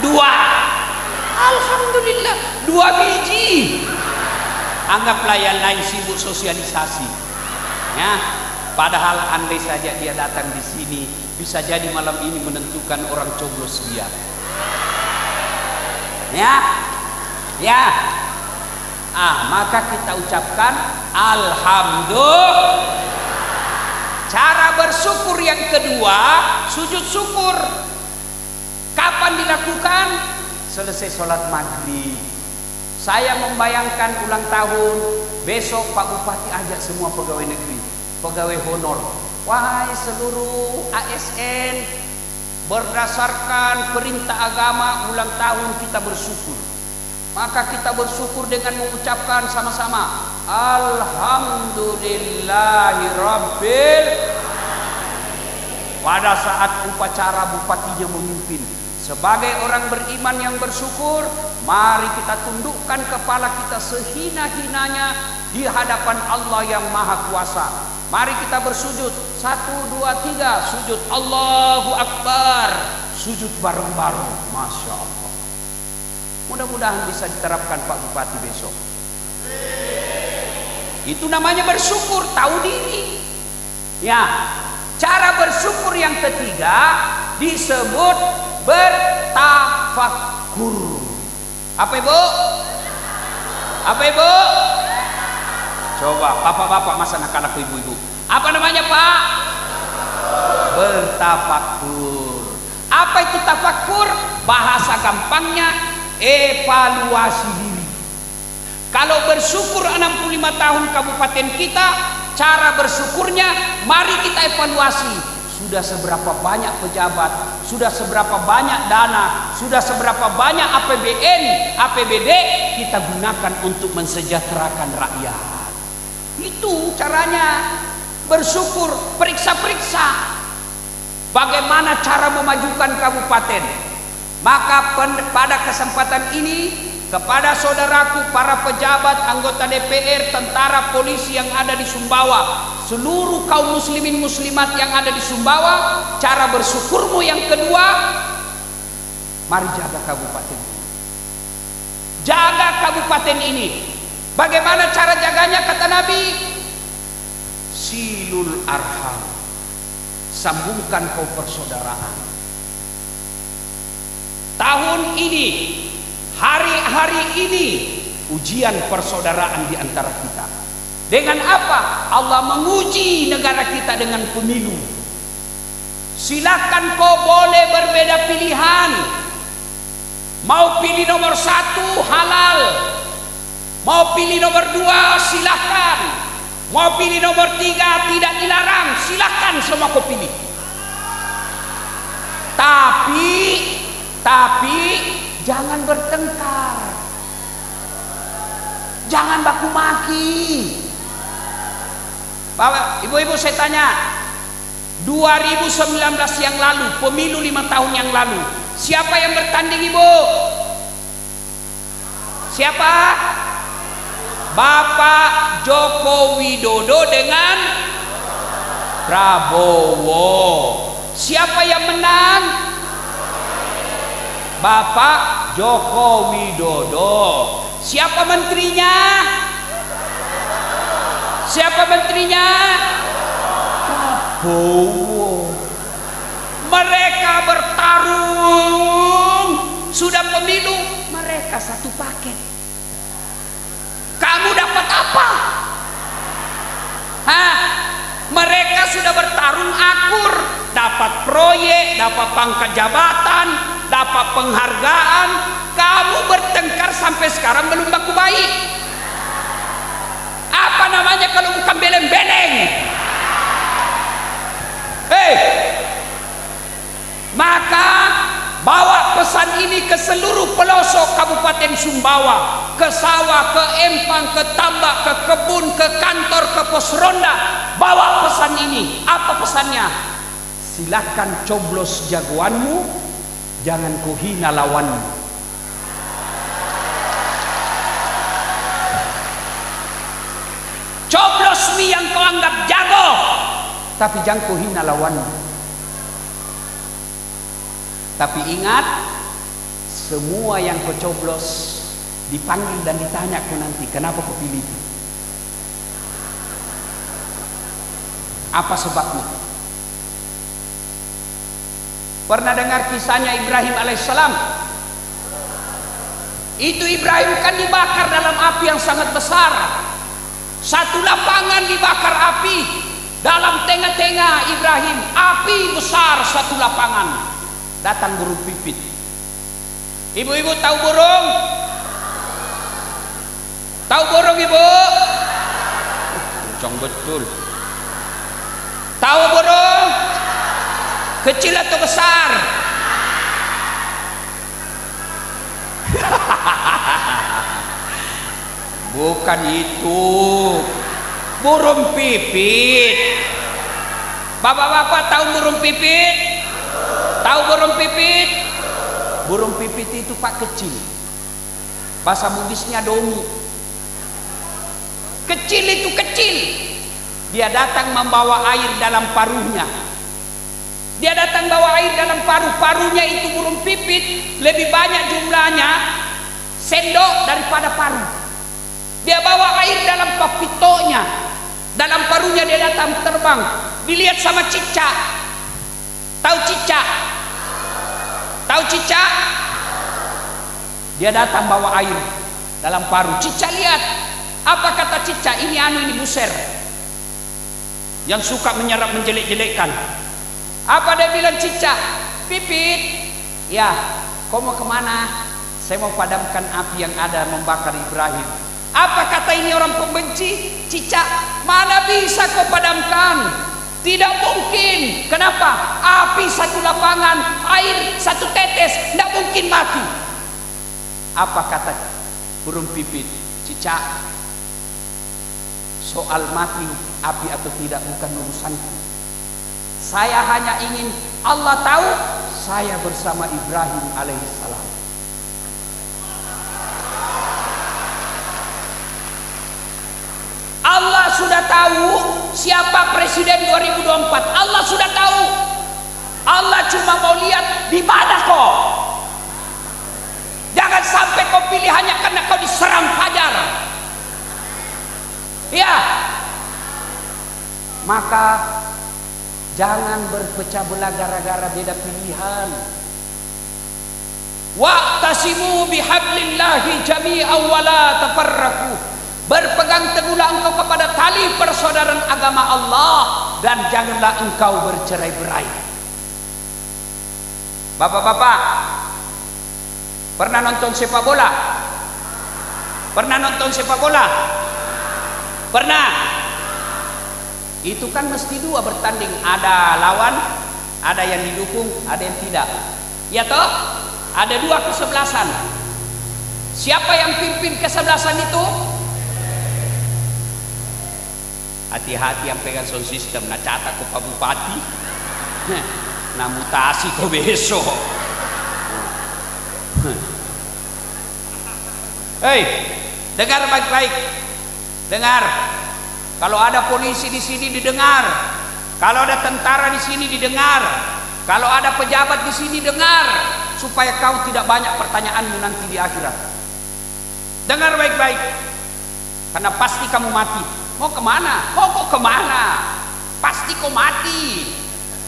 2. Alhamdulillah, 2 biji. Anggaplah yang lain sibuk sosialisasi, ya. Padahal andai saja dia datang di sini, bisa jadi malam ini menentukan orang coblos dia. Ya. Maka kita ucapkan alhamdulillah. Cara bersyukur yang kedua, sujud syukur. Kapan dilakukan? Selesai sholat maghrib. Saya membayangkan ulang tahun besok, Pak Bupati ajak semua pegawai negeri, pegawai honor. Wahai seluruh ASN, berdasarkan perintah agama ulang tahun kita bersyukur. Maka kita bersyukur dengan mengucapkan sama-sama alhamdulillahirabbil. Pada saat upacara bupatinya memimpin, sebagai orang beriman yang bersyukur, mari kita tundukkan kepala kita sehina-hinanya di hadapan Allah yang Maha Kuasa. Mari kita bersujud. 1, 2, 3 sujud. Allahu Akbar. Sujud bareng-bareng. Masya Allah. Mudah-mudahan bisa diterapkan Pak Bupati besok. Itu namanya bersyukur, tahu diri. Ya, cara bersyukur yang ketiga disebut bertafakkur. Apa Ibu? Coba bapak-bapak, masa anak-anak ibu-ibu. Apa namanya Pak? Bertafakkur. Apa itu tafakkur? Bahasa gampangnya evaluasi diri. Kalau bersyukur 65 tahun kabupaten kita, cara bersyukurnya mari kita evaluasi. Sudah seberapa banyak pejabat, sudah seberapa banyak dana, sudah seberapa banyak APBN, APBD kita gunakan untuk mensejahterakan rakyat. Itu caranya bersyukur. Periksa-periksa bagaimana cara memajukan kabupaten. Maka pada kesempatan ini, kepada saudaraku para pejabat, anggota DPR, tentara, polisi yang ada di Sumbawa, seluruh kaum muslimin muslimat yang ada di Sumbawa, cara bersyukurmu yang kedua, mari jaga kabupaten ini. Jaga kabupaten ini. Bagaimana cara jaganya kata Nabi? silul arham, sambungkan kau persaudaraan. Tahun ini, hari-hari ini, ujian persaudaraan di antara kita. Dengan apa? Allah menguji negara kita dengan pemilu. Silakan kau boleh berbeda pilihan. Mau pilih nomor 1 halal, mau pilih nomor 2 silakan, mau pilih nomor 3 tidak dilarang, silakan semua kau pilih. Tapi jangan bertengkar, jangan baku maki. Bapak, ibu-ibu, saya tanya, 2019 yang lalu, pemilu 5 tahun yang lalu, siapa yang bertanding, ibu? Siapa? Bapak Joko Widodo dengan Prabowo. Siapa yang menang? Bapak Joko Widodo. Siapa menterinya? Siapa menterinya? Prabowo. Mereka bertarung, sudah pemilu, mereka satu paket. Kamu dapat apa? Mereka sudah bertarung akur, dapat proyek, dapat pangkat jabatan, dapat penghargaan. Kamu bertengkar sampai sekarang belum baku baik. Apa namanya kalau bukan beleng-beleng? Maka bawa pesan ini ke seluruh pelosok Kabupaten Sumbawa, ke sawah, ke empang, ke tambak, ke kebun, ke kantor, ke pos ronda. Bawa pesan ini. Apa pesannya? Silakan coblos jagoanmu, jangan kau hina lawanmu. Coblos mi yang kau anggap jago, tapi jangan kau hina lawanmu. Tapi ingat, semua yang kau coblos dipanggil dan ditanya kau nanti, kenapa kau pilih itu? Apa sebabnya? Pernah dengar kisahnya Ibrahim alaihissalam? Itu Ibrahim kan dibakar dalam api yang sangat besar. Satu lapangan dibakar api, dalam tengah-tengah Ibrahim api besar satu lapangan. Datang burung pipit. Ibu-ibu tahu burung? Tahu burung, ibu? Kencang betul. Tahu burung? Kecil atau besar? Bukan itu. Burung pipit. Bapak-bapak tahu burung pipit? Tahu burung pipit? Burung pipit itu pak kecil. Bahasa Bugisnya dongi. Kecil itu kecil. Dia datang membawa air dalam paruhnya. Dia datang bawa air dalam paruh-paruhnya itu burung pipit lebih banyak jumlahnya sendok daripada paruh. Dia bawa air dalam papitonya. Dalam paruhnya dia datang terbang. Dilihat sama cicak. Tahu cicak? Tahu cicak? Dia datang bawa air dalam paruh. Cicak lihat. Apa kata cicak? Ini buser. Yang suka menyerap menjelek-jelekkan. Apa dia bilang cicak? Pipit. Ya, kau mau kemana? Saya mau padamkan api yang ada membakar Ibrahim. Apa kata ini orang pembenci? Cicak, mana bisa kau padamkan? Tidak mungkin. Kenapa? Api satu lapangan, air satu tetes, tidak mungkin mati. Apa kata burung pipit? Cicak, soal mati api atau tidak bukan urusanku. Saya hanya ingin Allah tahu saya bersama Ibrahim alaihissalam. Allah sudah tahu siapa presiden 2024. Allah sudah tahu. Allah cuma mau lihat di mana kau. Jangan sampai kau pilih hanya karena kau diserang fajar. Ya. Maka jangan berpecah belah gara-gara beda pilihan. Wa'tasimu bihablillahi jami'an wa la tafarraqu. Berpegang teguhlah engkau kepada tali persaudaraan agama Allah dan janganlah engkau bercerai-berai. Bapak-bapak, pernah nonton sepak bola? Pernah nonton sepak bola? Pernah? Itu kan mesti dua bertanding, ada lawan, ada yang didukung, ada yang tidak. Ya toh? Ada dua kesebelasan. Siapa yang pimpin kesebelasan itu? Hati-hati yang pegang sound system, nak catat ke Pak Bupati, nah mutasi kau besok. Hei, dengar baik-baik, dengar. Kalau ada polisi di sini didengar, kalau ada tentara di sini didengar, kalau ada pejabat di sini dengar, supaya kau tidak banyak pertanyaanmu nanti di akhirat. Dengar baik-baik, karena pasti kamu mati. Mau kemana? Mau kemana? Pasti kau mati.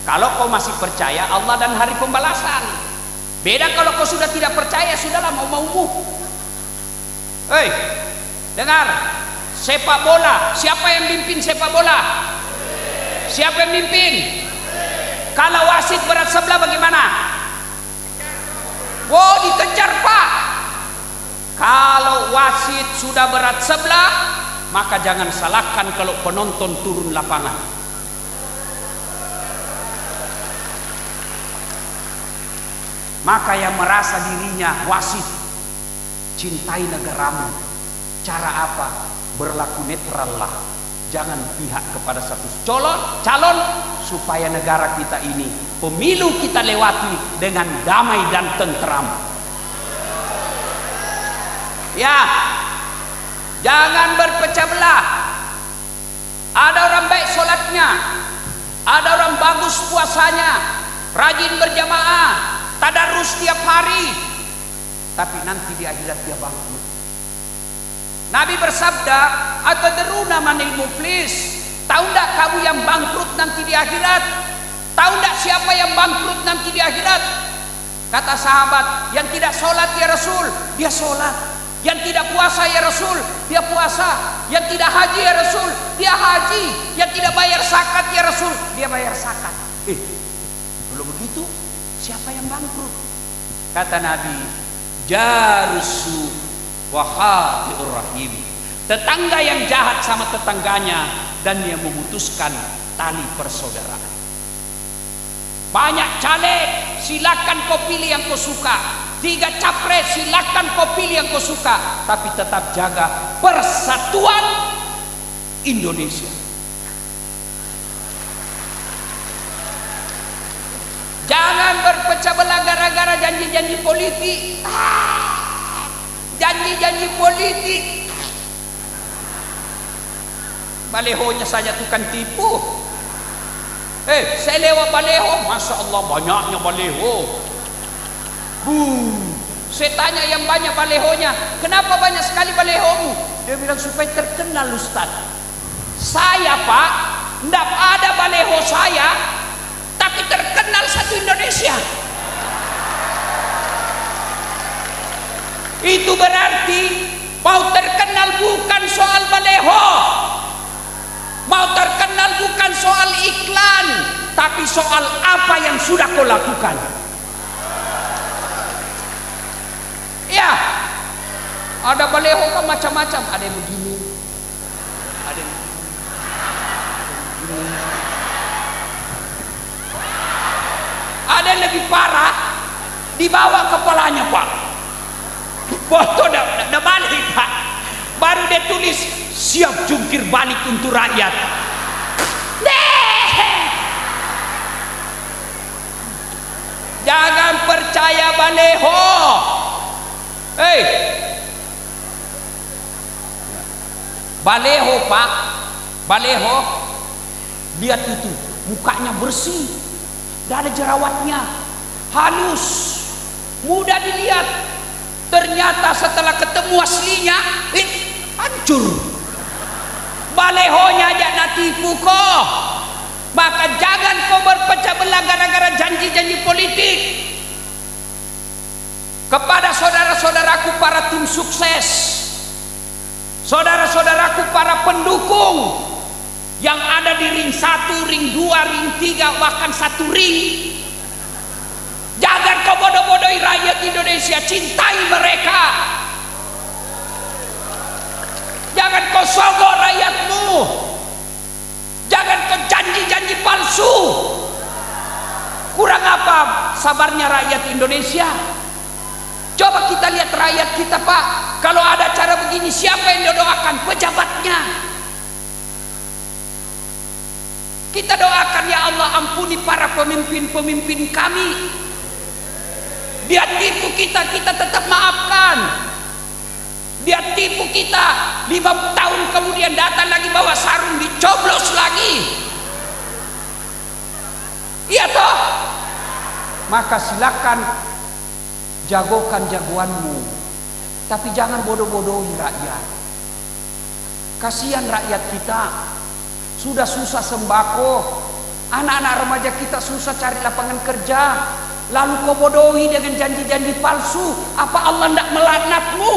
Kalau kau masih percaya Allah dan hari pembalasan. Beda kalau kau sudah tidak percaya, sudahlah mau-maumu. Hei, dengar. Sepak bola, siapa yang mimpin sepak bola? Siapa yang mimpin? Kalau wasit berat sebelah bagaimana? Wow, dikejar Pak. Kalau wasit sudah berat sebelah, maka jangan salahkan kalau penonton turun lapangan. Maka yang merasa dirinya wasit, cintai negaramu. Cara apa? Berlaku netral lah. Jangan pihak kepada satu calon supaya negara kita ini, pemilu kita lewati dengan damai dan tentram. Ya, jangan berpecah belah. Ada orang baik sholatnya, ada orang bagus puasanya, rajin berjamaah, tadarus tiap hari, tapi nanti di akhirat dia bangkrut. Nabi bersabda, atadruna manil muflis? Tahu enggak kamu yang bangkrut nanti di akhirat? Tahu enggak siapa yang bangkrut nanti di akhirat? Kata sahabat, yang tidak sholat ya Rasul, dia sholat. Yang tidak puasa ya Rasul, dia puasa. Yang tidak haji ya Rasul, dia haji. Yang tidak bayar zakat ya Rasul, dia bayar zakat. Kalau begitu, siapa yang bangkrut? Kata Nabi, jarusu wahatiur rahim. Tetangga yang jahat sama tetangganya dan dia memutuskan tali persaudaraan. Banyak caleg, silakan kau pilih yang kau suka. 3 capres, silakan kau pilih yang kau suka. Tapi tetap jaga persatuan Indonesia. Jangan berpecah belah gara-gara janji-janji politik. Janji-janji politik. Balehonya saja tukang tipu. Saya lewat baleho, Masya Allah banyaknya baleho. Saya tanya yang banyak balehonya, kenapa banyak sekali balehomu? Dia bilang supaya terkenal Ustaz. Saya Pak, tidak ada baleho saya, tapi terkenal satu Indonesia. Itu berarti mau terkenal bukan soal baleho, mau terkenal bukan soal iklan, tapi soal apa yang sudah kau lakukan. Ya, ada baleho kan macam-macam, ada yang begini, ada yang begini, ada yang lebih parah, dibawa kepalanya Pak. Foto dah balik Pak, baru dia tulis siap jungkir balik untuk rakyat. Jangan percaya baleho. Baleho Pak, baleho, lihat itu mukanya bersih, tidak ada jerawatnya, halus, mudah dilihat. Ternyata setelah ketemu aslinya, hancur. balehonya aja nak tipu kau. Maka jangan kau berpecah belah gara-gara janji-janji politik. Kepada saudara-saudaraku para tim sukses, saudara-saudaraku para pendukung yang ada di ring 1, ring 2, ring 3, bahkan 1 ring, jangan kau bodoh-bodohi rakyat Indonesia. Cintai mereka. Jangan kau sogok rakyatmu. Jangan kau janji-janji palsu. Kurang apa sabarnya rakyat Indonesia? Coba kita lihat rakyat kita, Pak. Kalau ada cara begini, siapa yang doakan? Pejabatnya. Kita doakan, ya Allah, ampuni para pemimpin-pemimpin kami. Dia tipu kita, kita tetap maafkan. Dia tipu kita, 5 tahun kemudian datang lagi bawa sarung, dicoblos lagi. Iya toh? Maka silakan jagokan jagoanmu, tapi jangan bodoh-bodohi rakyat. Kasihan rakyat kita, sudah susah sembako, anak-anak remaja kita susah cari lapangan kerja, lalu kau bodohi dengan janji-janji palsu. Apa Allah tidak melaknatmu?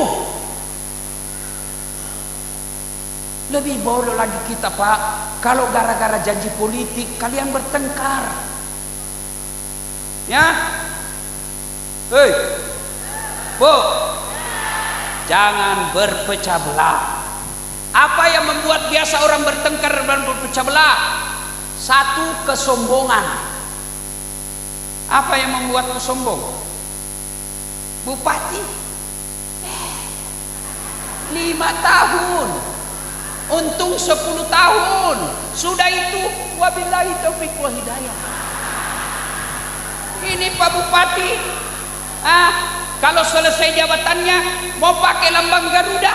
Lebih bodoh lagi kita, Pak, kalau gara-gara janji politik kalian bertengkar. Ya, hei, Bu, jangan berpecah belah. Apa yang membuat biasa orang bertengkar dan berpecah belah? 1, kesombongan. Apa yang membuatmu sombong? Bupati 5 tahun, untung 10 tahun. Sudah itu, wabillahi taufiq wa hidayah. Ini Pak Bupati, kalau selesai jabatannya mau pakai lambang Garuda,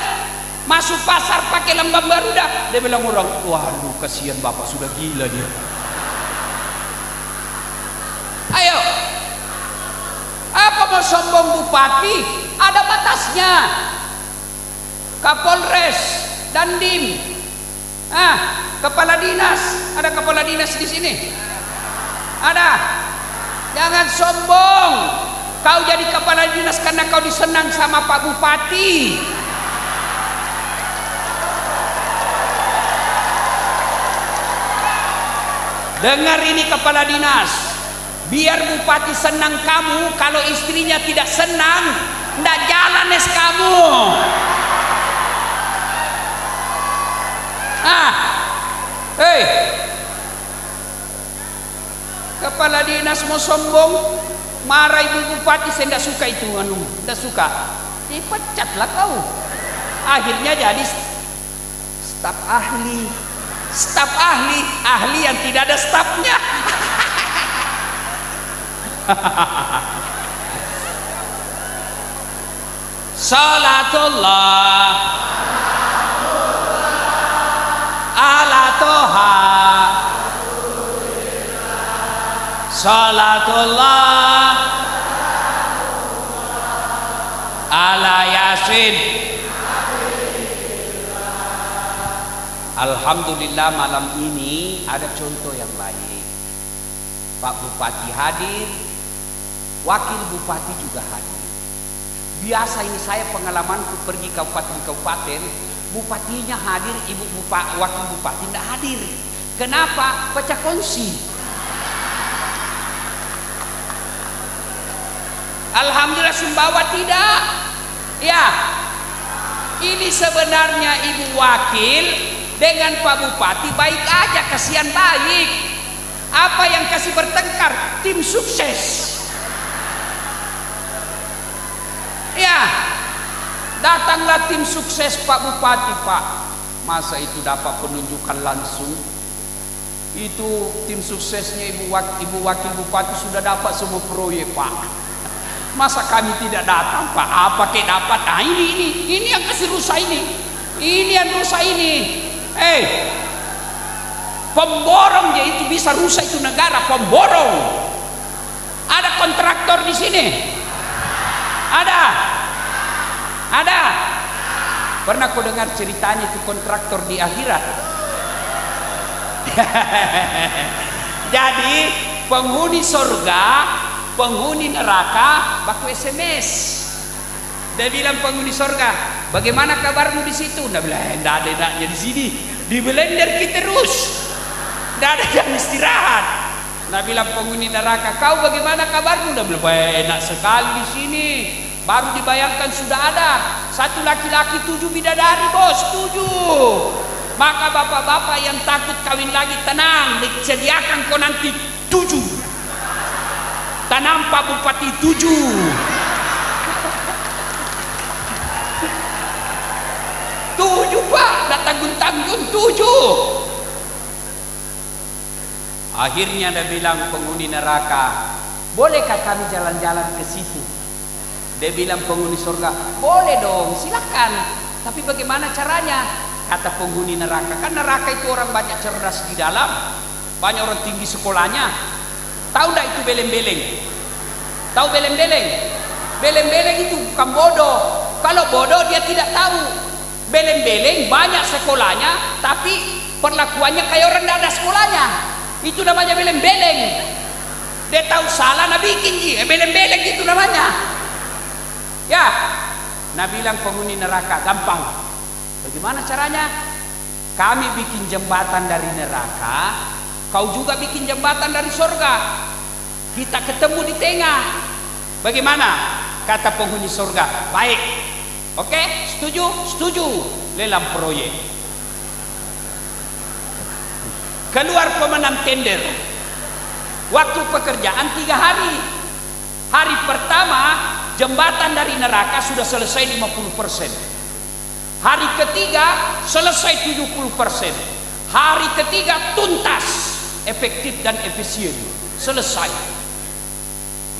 masuk pasar pakai lambang Garuda, dia bilang orang, waduh kasihan bapak, sudah gila dia. Ayo, apa mau sombong bupati? Ada batasnya. Kapolres, Dandim, kepala dinas, ada kepala dinas di sini? Ada. Jangan sombong. Kau jadi kepala dinas karena kau disenang sama Pak Bupati. Dengar ini kepala dinas, biar bupati senang kamu, kalau istrinya tidak senang, ndak jalan es kamu. Hei, kepala dinas mau sombong, marah ibu bupati, saya tidak suka itu, tidak suka, dipecatlah kau. Akhirnya jadi staf ahli. Staf ahli, ahli yang tidak ada stafnya. Salatullah ala toha, salatullah ala yasin. Alhamdulillah malam ini ada contoh yang baik. Pak Bupati hadir, Wakil Bupati juga hadir. Biasa ini saya pengalamanku pergi kabupaten-kabupaten, bupatinya hadir, wakil bupati tidak hadir. Kenapa? Pecah kongsi. Alhamdulillah Sumbawa tidak. Ya, ini sebenarnya ibu wakil dengan Pak Bupati baik aja, kasihan baik. Apa yang kasih bertengkar? Tim sukses. Ya, datanglah tim sukses Pak Bupati, Pak. Masa itu dapat penunjukan langsung? Itu tim suksesnya ibu wakil bupati sudah dapat semua proyek, Pak. Masa kami tidak datang, Pak? Apa kayak dapat? Ini yang kasih rusak ini. Ini yang rusak ini. Pemborong dia itu bisa rusak itu negara, pemborong. Ada kontraktor di sini? Ada. Pernah kau dengar ceritanya itu kontraktor di akhirat? Jadi penghuni surga, penghuni neraka baku SMS. Dia bilang penghuni surga, bagaimana kabarmu di situ? Dia bilang, enggak ada enaknya di sini, di blender kita terus, enggak ada jam istirahat. Dia bilang penghuni neraka, kau bagaimana kabarmu? Dia bilang, enak sekali di sini, baru dibayangkan sudah ada 1 laki-laki 7 bidadari bos, 7. Maka bapak-bapak yang takut kawin lagi, tenang, disediakan kau nanti 7. Tanam Pak Bupati 7. 7 Pak, tak tanggung-tanggung 7. Akhirnya dia bilang penghuni neraka, bolehkah kami jalan-jalan ke situ? Dia bilang penghuni surga, boleh dong, silakan. Tapi bagaimana caranya? Kata penghuni neraka, kan neraka itu orang banyak cerdas di dalam, banyak orang tinggi sekolahnya. Tahu enggak itu beleng-beleng? Tahu beleng-beleng? Beleng-beleng itu bukan bodoh. Kalau bodoh dia tidak tahu. Beleng-beleng banyak sekolahnya, tapi perlakuannya kayak orang tidak ada sekolahnya. Itu namanya beleng-beleng. Dia tahu salah, nah bikin dia beleng-beleng, itu namanya. Ya, nah bilang penghuni neraka, gampang. Bagaimana caranya? Kami bikin jembatan dari neraka, kau juga bikin jembatan dari surga. Kita ketemu di tengah. Bagaimana? Kata penghuni surga, baik. Oke, setuju? Setuju. Lelang proyek. Keluar pemenang tender. Waktu pekerjaan 3 hari. Hari pertama jembatan dari neraka sudah selesai 50%. Hari ketiga selesai 70%. Hari ketiga tuntas, efektif dan efisien. Selesai.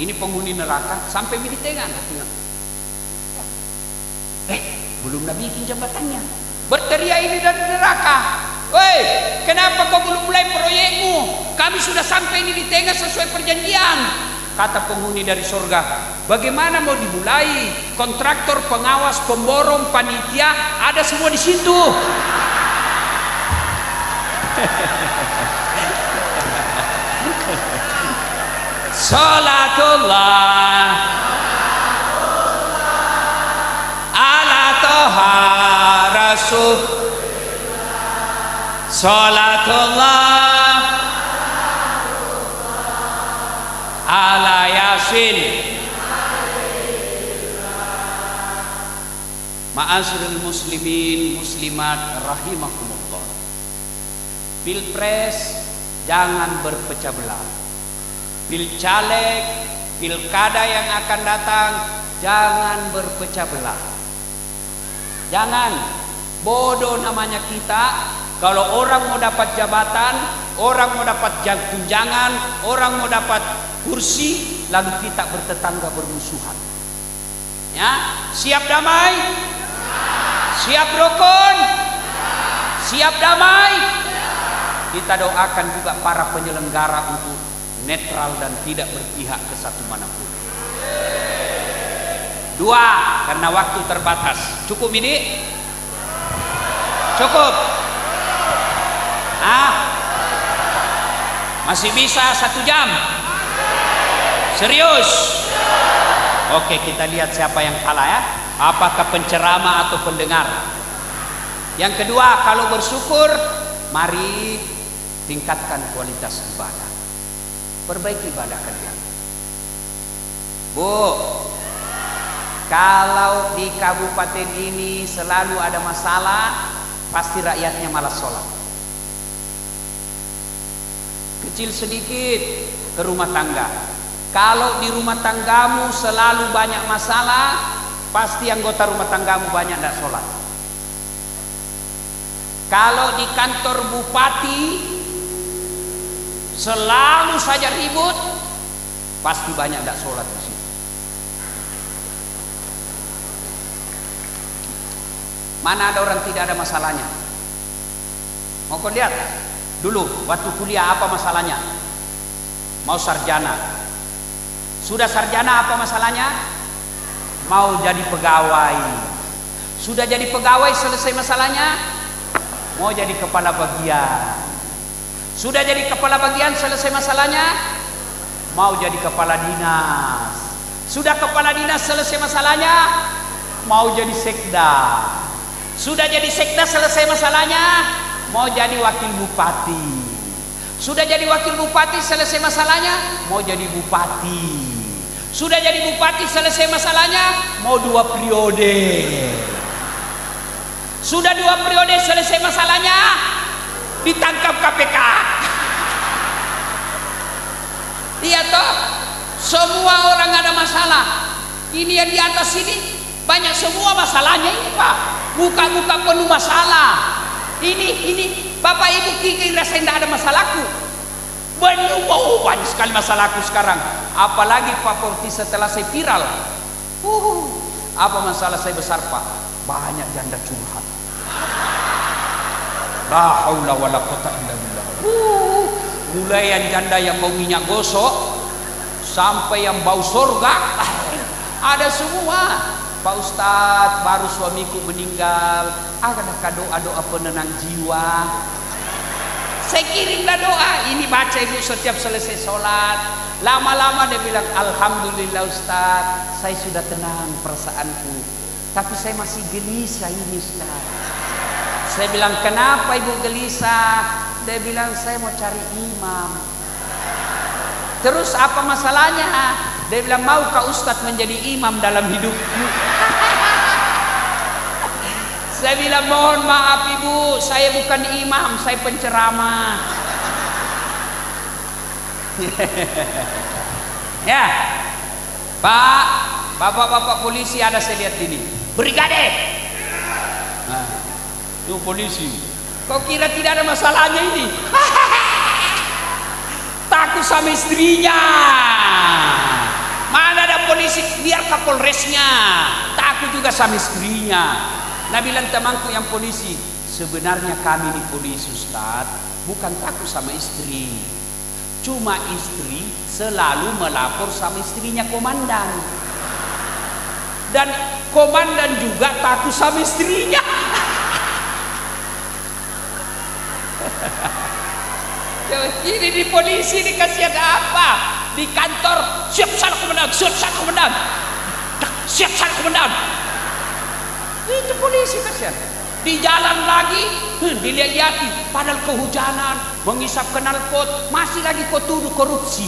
Ini penghuni neraka sampai di tengah. Belum nak bikin jembatannya. Berteriak ini dari neraka, woi, kenapa kau belum mulai proyekmu? Kami sudah sampai ini di tengah sesuai perjanjian. Kata penghuni dari surga, bagaimana mau dimulai? Kontraktor, pengawas, pemborong, panitia ada semua di situ. Salatullah ala toha rasul, salatullah ala yasin. Ma'asyiral muslimin muslimat rahimakumullah. Pilpres jangan berpecah belah. Pilcaleg, pilkada yang akan datang jangan berpecah belah. Jangan. Bodoh namanya kita kalau orang mau dapat jabatan, orang mau dapat tunjangan, orang mau dapat kursi, lalu kita bertetangga bermusuhan. Ya, siap damai? Siap rukun? Siap damai? Kita doakan juga para penyelenggara untuk netral dan tidak berpihak ke satu manapun. 2, karena waktu terbatas. Cukup ini? Cukup? Masih bisa 1 jam? Serius? Oke, kita lihat siapa yang kalah ya. Apakah penceramah atau pendengar? Yang kedua, kalau bersyukur, mari tingkatkan kualitas ibadah. Perbaiki ibadah kalian. Bu, kalau di kabupaten ini selalu ada masalah, pasti rakyatnya malas sholat. Kecil sedikit ke rumah tangga. Kalau di rumah tanggamu selalu banyak masalah, pasti anggota rumah tanggamu banyak tidak sholat. Kalau di kantor bupati selalu saja ribut, pasti banyak tidak sholat di situ. Mana ada orang tidak ada masalahnya? Mau kau lihat dulu waktu kuliah apa masalahnya? Mau sarjana. Sudah sarjana apa masalahnya? Mau jadi pegawai. Sudah jadi pegawai selesai masalahnya? Mau jadi kepala bagian. Sudah jadi kepala bagian, selesai masalahnya, mau jadi kepala dinas. Sudah kepala dinas, selesai masalahnya, mau jadi sekda. Sudah jadi sekda, selesai masalahnya, mau jadi wakil bupati. Sudah jadi wakil bupati, selesai masalahnya, mau jadi bupati. Sudah jadi bupati, selesai masalahnya, mau 2 periode. Sudah 2 periode, selesai masalahnya, ditangkap KPK. Iya toh, semua orang ada masalah. Ini yang di atas ini banyak semua masalahnya ini Pak. Muka-muka penuh masalah. Ini Bapak Ibu kira saya tidak ada masalahku. Banyak sekali masalahku sekarang. Apalagi Pak Porti setelah saya viral. Apa masalah saya besar Pak? Banyak janda curhat. La haula wala quwata illa billah. Mulai yang janda yang mau minyak gosok sampai yang bau surga, ada semua. Pak Ustadz, baru suamiku meninggal, ada doa-doa penenang jiwa. Saya kirimlah doa, ini baca ibu setiap selesai sholat. Lama-lama dia bilang, alhamdulillah Ustadz, saya sudah tenang perasaanku, tapi saya masih gelisah ini Ustadz. Saya bilang, kenapa ibu gelisah? Dia bilang, saya mau cari imam. Terus apa masalahnya? Dia bilang, maukah Ustadz menjadi imam dalam hidupku? Saya bilang, mohon maaf ibu, saya bukan imam, saya penceramah. Ya Pak, bapak-bapak polisi ada saya lihat ini. Brigade. Nah, itu polisi. Kau kira tidak ada masalahnya ini? Takut sama istrinya. Mana ada polisi, biar kapolresnya. Takut juga sama istrinya. Nah bilang temanku yang polisi, sebenarnya kami ini polisi Ustaz, bukan takut sama istri. Cuma istri selalu melapor sama istrinya komandan. Dan komandan juga takut sama istrinya. Ini di polisi dikasih ada apa? Di kantor, siap sana komandan, siap sana komandan, siap sana komandan. Itu polisi kasihan. Di jalan lagi dilihat-lihati, padahal kehujanan, menghisap knalpot, masih lagi kau tuduh korupsi.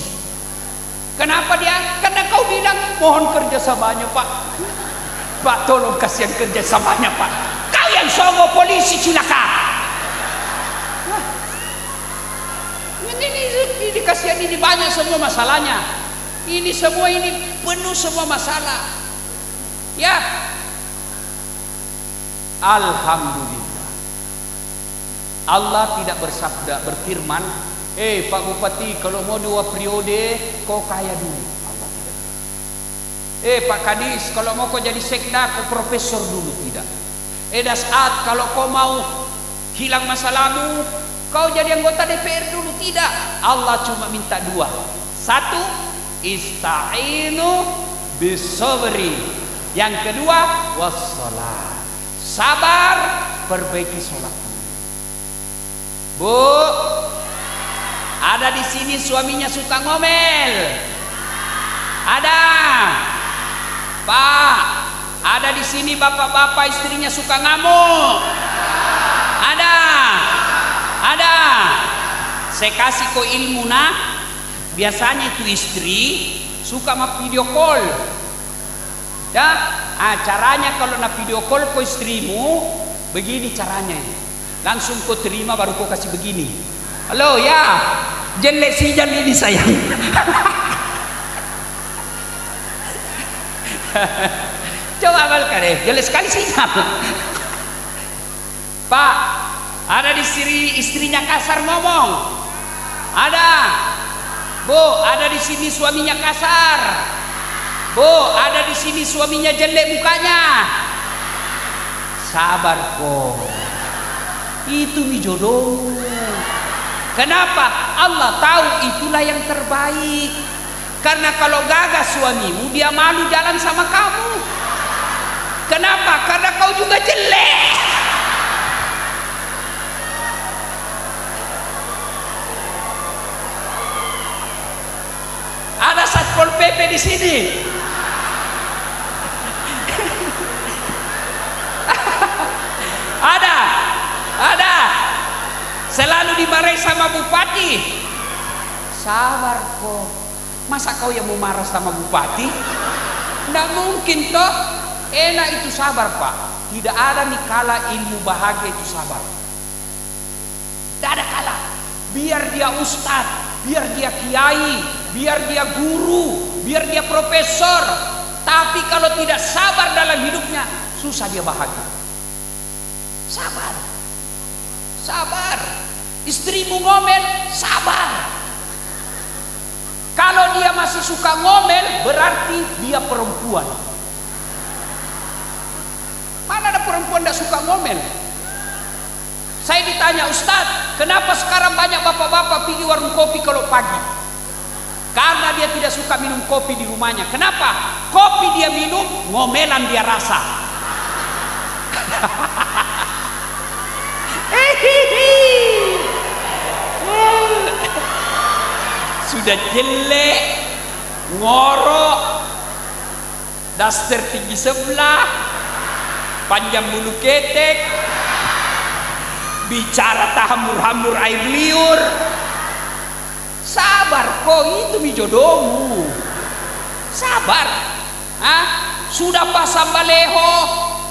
Kenapa dia? Karena kau bilang mohon kerjasamanya Pak. Pak tolong kasihan kerjasamanya Pak. Kau yang songong polisi cilaka. Ini kasihan, ini banyak semua masalahnya. Ini semua ini penuh semua masalah. Ya. Alhamdulillah. Allah tidak bersabda, berfirman, Pak Bupati, kalau mau 2 periode kau kaya dulu. Allah tidak. Pak Kadis, kalau mau kau jadi sekda kau profesor dulu. Tidak. Dasat, kalau kau mau hilang masalahmu kau jadi anggota DPR dulu. Tidak. Allah cuma minta 2. 1, ista'inu bisabri. Yang kedua, wassalat. Sabar, perbaiki sholat. Bu, ada di sini suaminya suka ngomel? Ada. Pak, ada di sini bapak-bapak istrinya suka ngamuk? Ada. Ada. Saya kasih kau ilmu nah. Biasanya itu istri suka sama video call. Ya, caranya kalau nak video call kau istrimu, begini caranya. Langsung kau terima baru kau kasih begini. Halo ya, jelek sijal ini sayang. Coba amalkan deh, jelek sekali sinyal. Pak, ada di sini istrinya kasar ngomong. Ada. Bu, ada di sini suaminya kasar. Bu, ada di sini suaminya jelek mukanya. Sabar kok. Itu mi jodoh. Kenapa? Allah tahu itulah yang terbaik. Karena kalau gagas suamimu, dia malu jalan sama kamu. Kenapa? Karena kau juga jelek. sama bupati. Sabar kok. Masa kau yang mau marah sama bupati? Nggak mungkin toh. Enak itu sabar Pak. Tidak ada nih kala ilmu bahagia itu sabar. Tidak ada kala. Biar dia ustadz, biar dia kiai, biar dia guru, biar dia profesor, tapi kalau tidak sabar dalam hidupnya, susah dia bahagia. Sabar. Sabar. Istrimu ngomel, sabar. Kalau dia masih suka ngomel, berarti dia perempuan. Mana ada perempuan tidak suka ngomel? Saya ditanya, Ustadz, kenapa sekarang banyak bapak-bapak pergi warung kopi kalau pagi? Karena dia tidak suka minum kopi di rumahnya. Kenapa? Kopi dia minum, ngomelan dia rasa. Sudah jelek, ngorok, daster tinggi sebelah, panjang bulu ketek, bicara tak hambur-hambur air liur. Sabar kok, itu mi jodohmu. Sabar. Sudah pasang baleho,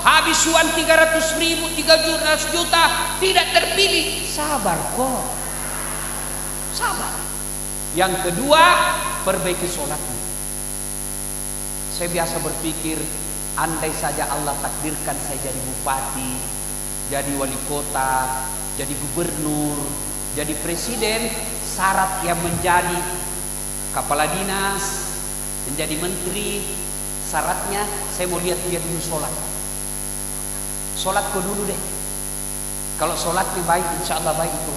habis uang 300.000, 300 juta, tidak terpilih. Sabar kok. Sabar. Yang kedua, perbaiki sholatmu. Saya biasa berpikir, andai saja Allah takdirkan saya jadi bupati, jadi wali kota, jadi gubernur, jadi presiden, syarat yang menjadi kepala dinas, menjadi menteri, syaratnya saya mau lihat dia dulu sholat. Sholat kau dulu deh. Kalau sholatnya baik, insya Allah baik itu.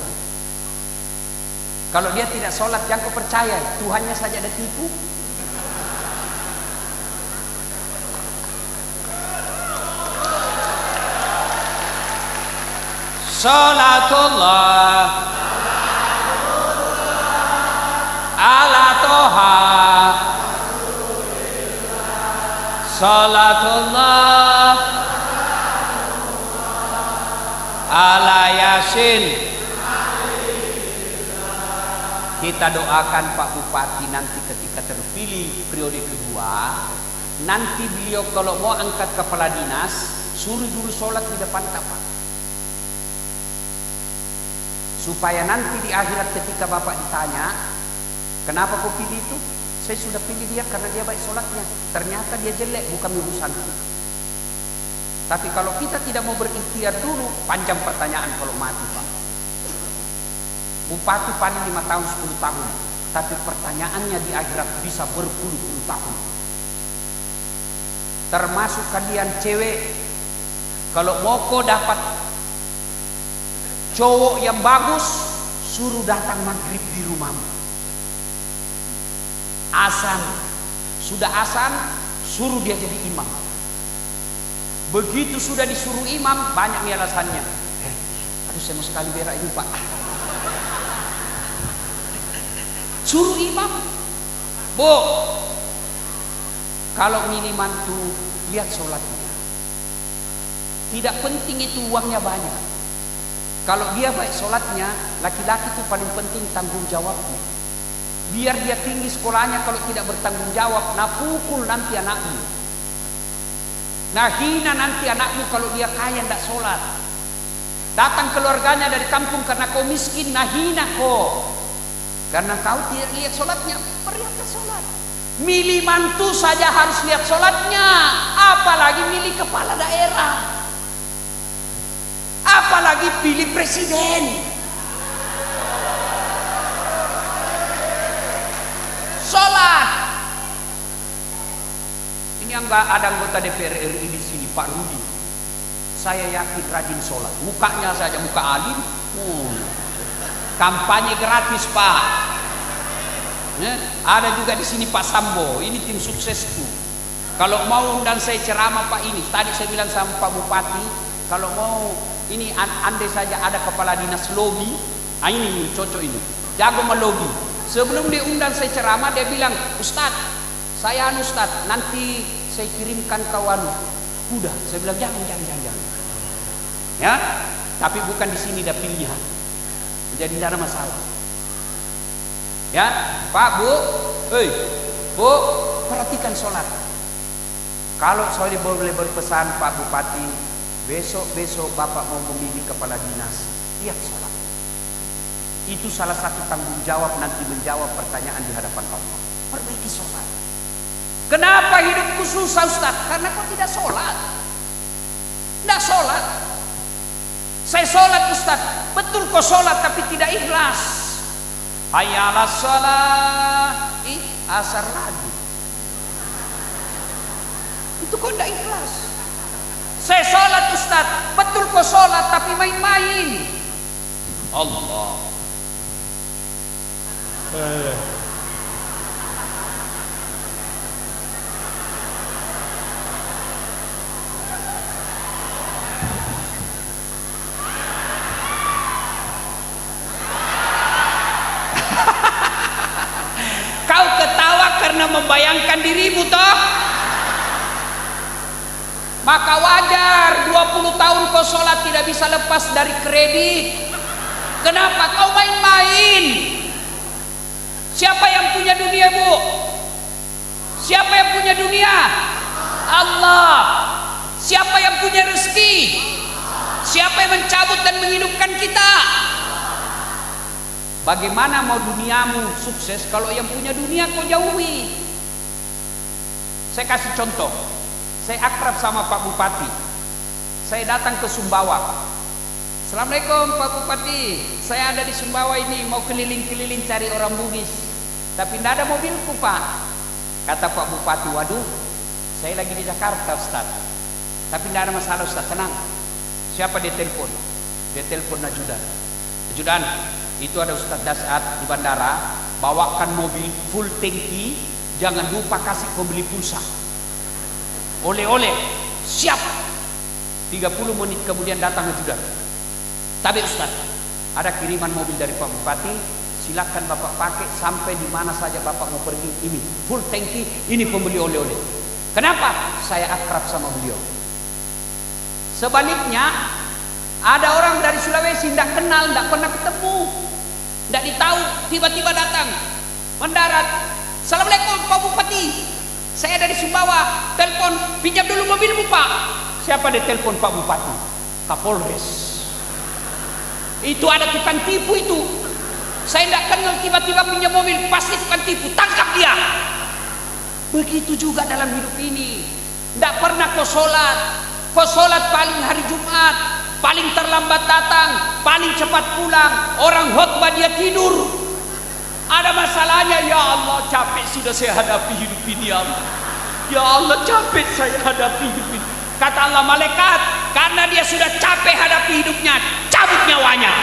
Kalau dia tidak sholat, jangan kau percaya, Tuhannya saja ada tipu. Salatullah ala toha, salatullah ala yasin. Kita doakan Pak Bupati nanti ketika terpilih periode kedua, nanti beliau kalau mau angkat kepala dinas, suruh dulu sholat di depan kapal. Supaya nanti di akhirat ketika Bapak ditanya, kenapa kau pilih itu? Saya sudah pilih dia karena dia baik sholatnya. Ternyata dia jelek, bukan urusanku. Tapi kalau kita tidak mau berikhtiar dulu, panjang pertanyaan kalau mati Pak. Bupati paling 5 tahun 10 tahun, tapi pertanyaannya di akhirat bisa berpuluh-puluh tahun. Termasuk kalian cewek, kalau mau kau dapat cowok yang bagus, suruh datang maghrib di rumahmu. Azan, sudah azan, suruh dia jadi imam. Begitu sudah disuruh imam, banyak nih alasannya. Aduh saya mau sekali berak ini Pak. Suruh imam. Bu, kalau minimal tuh lihat sholatnya. Tidak penting itu uangnya banyak. Kalau dia baik sholatnya, laki-laki itu paling penting tanggung jawabnya. Biar dia tinggi sekolahnya, kalau tidak bertanggung jawab, nah pukul nanti anakmu. Nah hina nanti anakmu kalau dia kaya tidak sholat. Datang keluarganya dari kampung karena kau miskin, nah hina kau. Karena kau tidak lihat sholatnya, perlihatkan sholat. Milih mantu saja harus lihat sholatnya, apalagi milih kepala daerah, apalagi pilih presiden. Sholat. Ini enggak ada anggota DPR RI di sini, Pak Rudi. Saya yakin rajin sholat. Mukanya saja muka alim. Kampanye gratis Pak. Ada juga di sini Pak Sambo. Ini tim suksesku. Kalau mau undang saya ceramah Pak ini. Tadi saya bilang sama Pak Bupati, kalau mau ini andai saja ada kepala dinas logi. Ini cocok ini. Jago melogi. Sebelum dia undang saya ceramah, dia bilang, Ustadz, saya Ustadz, nanti saya kirimkan kawan kuda. Saya bilang jangan. Ya, tapi bukan di sini ada pilihan. Jadi tidak ada masalah. Ya, Pak, Bu, Bu, perhatikan sholat. Kalau saya boleh berpesan Pak Bupati, besok Bapak mau memilih kepala dinas, lihat sholat. Itu salah satu tanggung jawab nanti menjawab pertanyaan di hadapan Allah. Perbaiki sholat. Kenapa hidupku susah, Ustaz? Karena kau tidak sholat. Tidak sholat. Saya sholat, Ustaz. Betul kau sholat tapi tidak ikhlas. Hayya 'alas shalah. Asar lagi. Itu kau tidak ikhlas. Saya sholat, Ustaz. Betul kau sholat tapi main-main. Allah. Kau ketawa karena membayangkan dirimu toh? Maka wajar 20 tahun kau sholat tidak bisa lepas dari kredit. Kenapa? Kau main-main. Siapa yang punya dunia, Bu? Siapa yang punya dunia? Allah. Siapa yang punya rezeki? Siapa yang mencabut dan menghidupkan kita? Bagaimana mau duniamu sukses kalau yang punya dunia kau jauhi? Saya kasih contoh. Saya akrab sama Pak Bupati. Saya datang ke Sumbawa. Assalamualaikum Pak Bupati. Saya ada di Sumbawa ini mau keliling-keliling cari orang Bugis. Tapi tidak ada mobilku, Pak. Kata Pak Bupati, waduh, saya lagi di Jakarta, Ustaz. Tapi tidak ada masalah, Ustaz, tenang. Siapa dia telepon? Dia telepon ajudan. Ajudan, itu ada Ustaz Dasat di bandara. Bawakan mobil full tangki. Jangan lupa kasih pembeli pulsa. Oleh-oleh, siap. 30 menit kemudian datang ajudan. Tapi Ustaz, ada kiriman mobil dari Pak Bupati. Silakan Bapak pakai sampai di mana saja Bapak mau pergi. Ini full tangki, ini pembeli oleh-oleh. Kenapa? Saya akrab sama beliau. Sebaliknya, ada orang dari Sulawesi tidak kenal, tidak pernah ketemu, tidak ditahu, tiba-tiba datang, mendarat. Assalamualaikum Pak Bupati, saya dari Sumbawa, telepon, pinjam dulu mobilmu Pak. Siapa dia telepon Pak Bupati? Kapolres. Itu ada tukang tipu itu. Saya tidak kenal, tiba-tiba pinjam mobil, pasti tukang tipu, tangkap dia. Begitu juga dalam hidup ini. Tidak pernah kau sholat paling hari Jumat, paling terlambat datang, paling cepat pulang. Orang khotbah dia tidur. Ada masalahnya, ya Allah capek sudah saya hadapi hidup ini, ya Allah. Ya Allah capek saya hadapi hidup ini. Kata Allah, malaikat, karena dia sudah capek hadapi hidupnya, cabut nyawanya.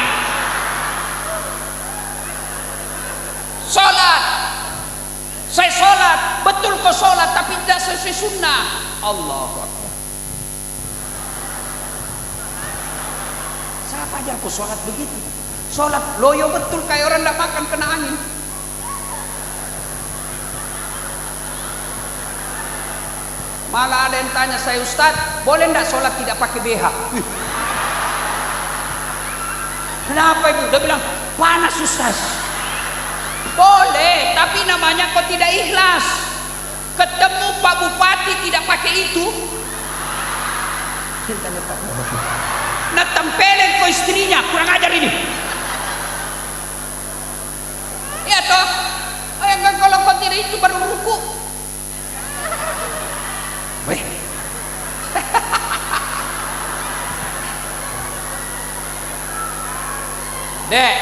Sholat, saya sholat, betul kau sholat tapi tidak sesuai sunnah. Allahu Akbar. Siapa ajar kau sholat begitu? Sholat loyo betul kayak orang tidak makan kena angin. Malah ada yang tanya saya, Ustaz, boleh tidak sholat tidak pakai BH? Kenapa ibu? Dia bilang panas Ustaz. Boleh, tapi namanya kau tidak ikhlas. Ketemu Pak Bupati tidak pakai itu. Nah tempelin kau istrinya, kurang ajar ini. Ya toh, kalau kau tidak itu baru ruku. Weh. Dek,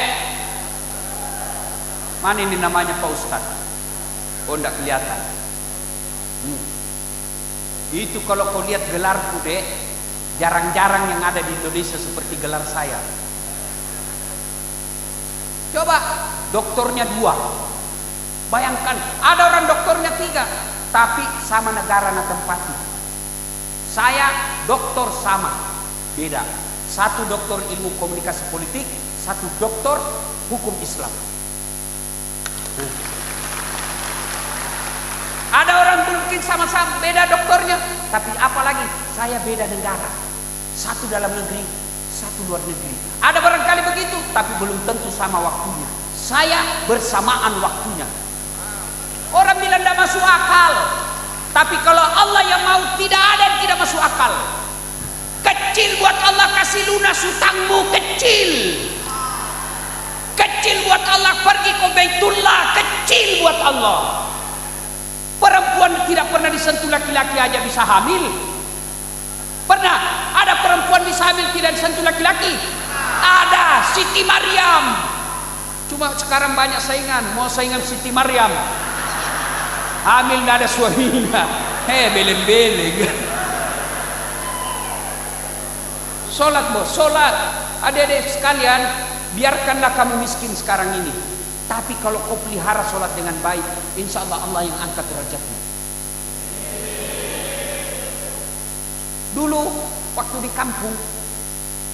mana ini namanya Pak Ustaz? Oh enggak kelihatan. Itu kalau kau lihat gelarku, Dek, jarang-jarang yang ada di Indonesia seperti gelar saya. Coba doktornya 2. Bayangkan ada orang doktornya 3, tapi sama negara na tempatnya. Saya doktor sama, beda. Satu doktor ilmu komunikasi politik, satu doktor hukum Islam. Ada orang mungkin sama-sama beda doktornya, tapi apalagi saya beda negara. Satu dalam negeri, S1 luar negeri. Ada barangkali begitu, tapi belum tentu sama waktunya. Saya bersamaan waktunya. Orang bilang tidak masuk akal, tapi kalau Allah yang mau, tidak ada yang tidak masuk akal. Kecil buat Allah kasih lunas hutangmu, kecil. Kecil buat Allah pergi ke Baitullah, kecil buat Allah. Perempuan tidak pernah disentuh laki-laki aja bisa hamil. Pernah ada perempuan bisa hamil tidak disentuh laki-laki? Ada, Siti Maryam. Cuma sekarang banyak saingan, mau saingan Siti Maryam. Hamil tidak ada suaminya. Beleng-beleng. Sholat bos, sholat. Adik-adik sekalian, biarkanlah kamu miskin sekarang ini, tapi kalau kau pelihara sholat dengan baik, insya Allah Allah yang angkat derajatmu. Dulu waktu di kampung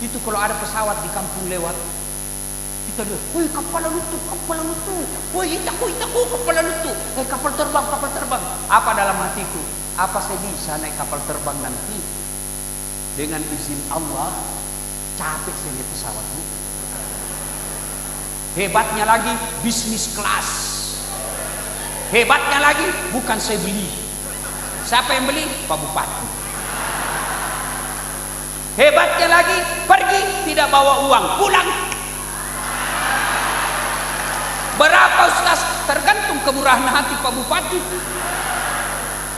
itu, kalau ada pesawat di kampung lewat, kita lihat, woi kapal lutut, woi itaku, kapal lutut, kapal terbang. Apa dalam hatiku? Apa saya bisa naik kapal terbang nanti? Dengan izin Allah, capek saya naik pesawat. Hebatnya lagi bisnis kelas. Hebatnya lagi bukan saya beli. Siapa yang beli? Pak Bupati. Hebatnya lagi pergi tidak bawa uang, pulang. Berapa Ustaz? Tergantung kemurahan hati Pak Bupati.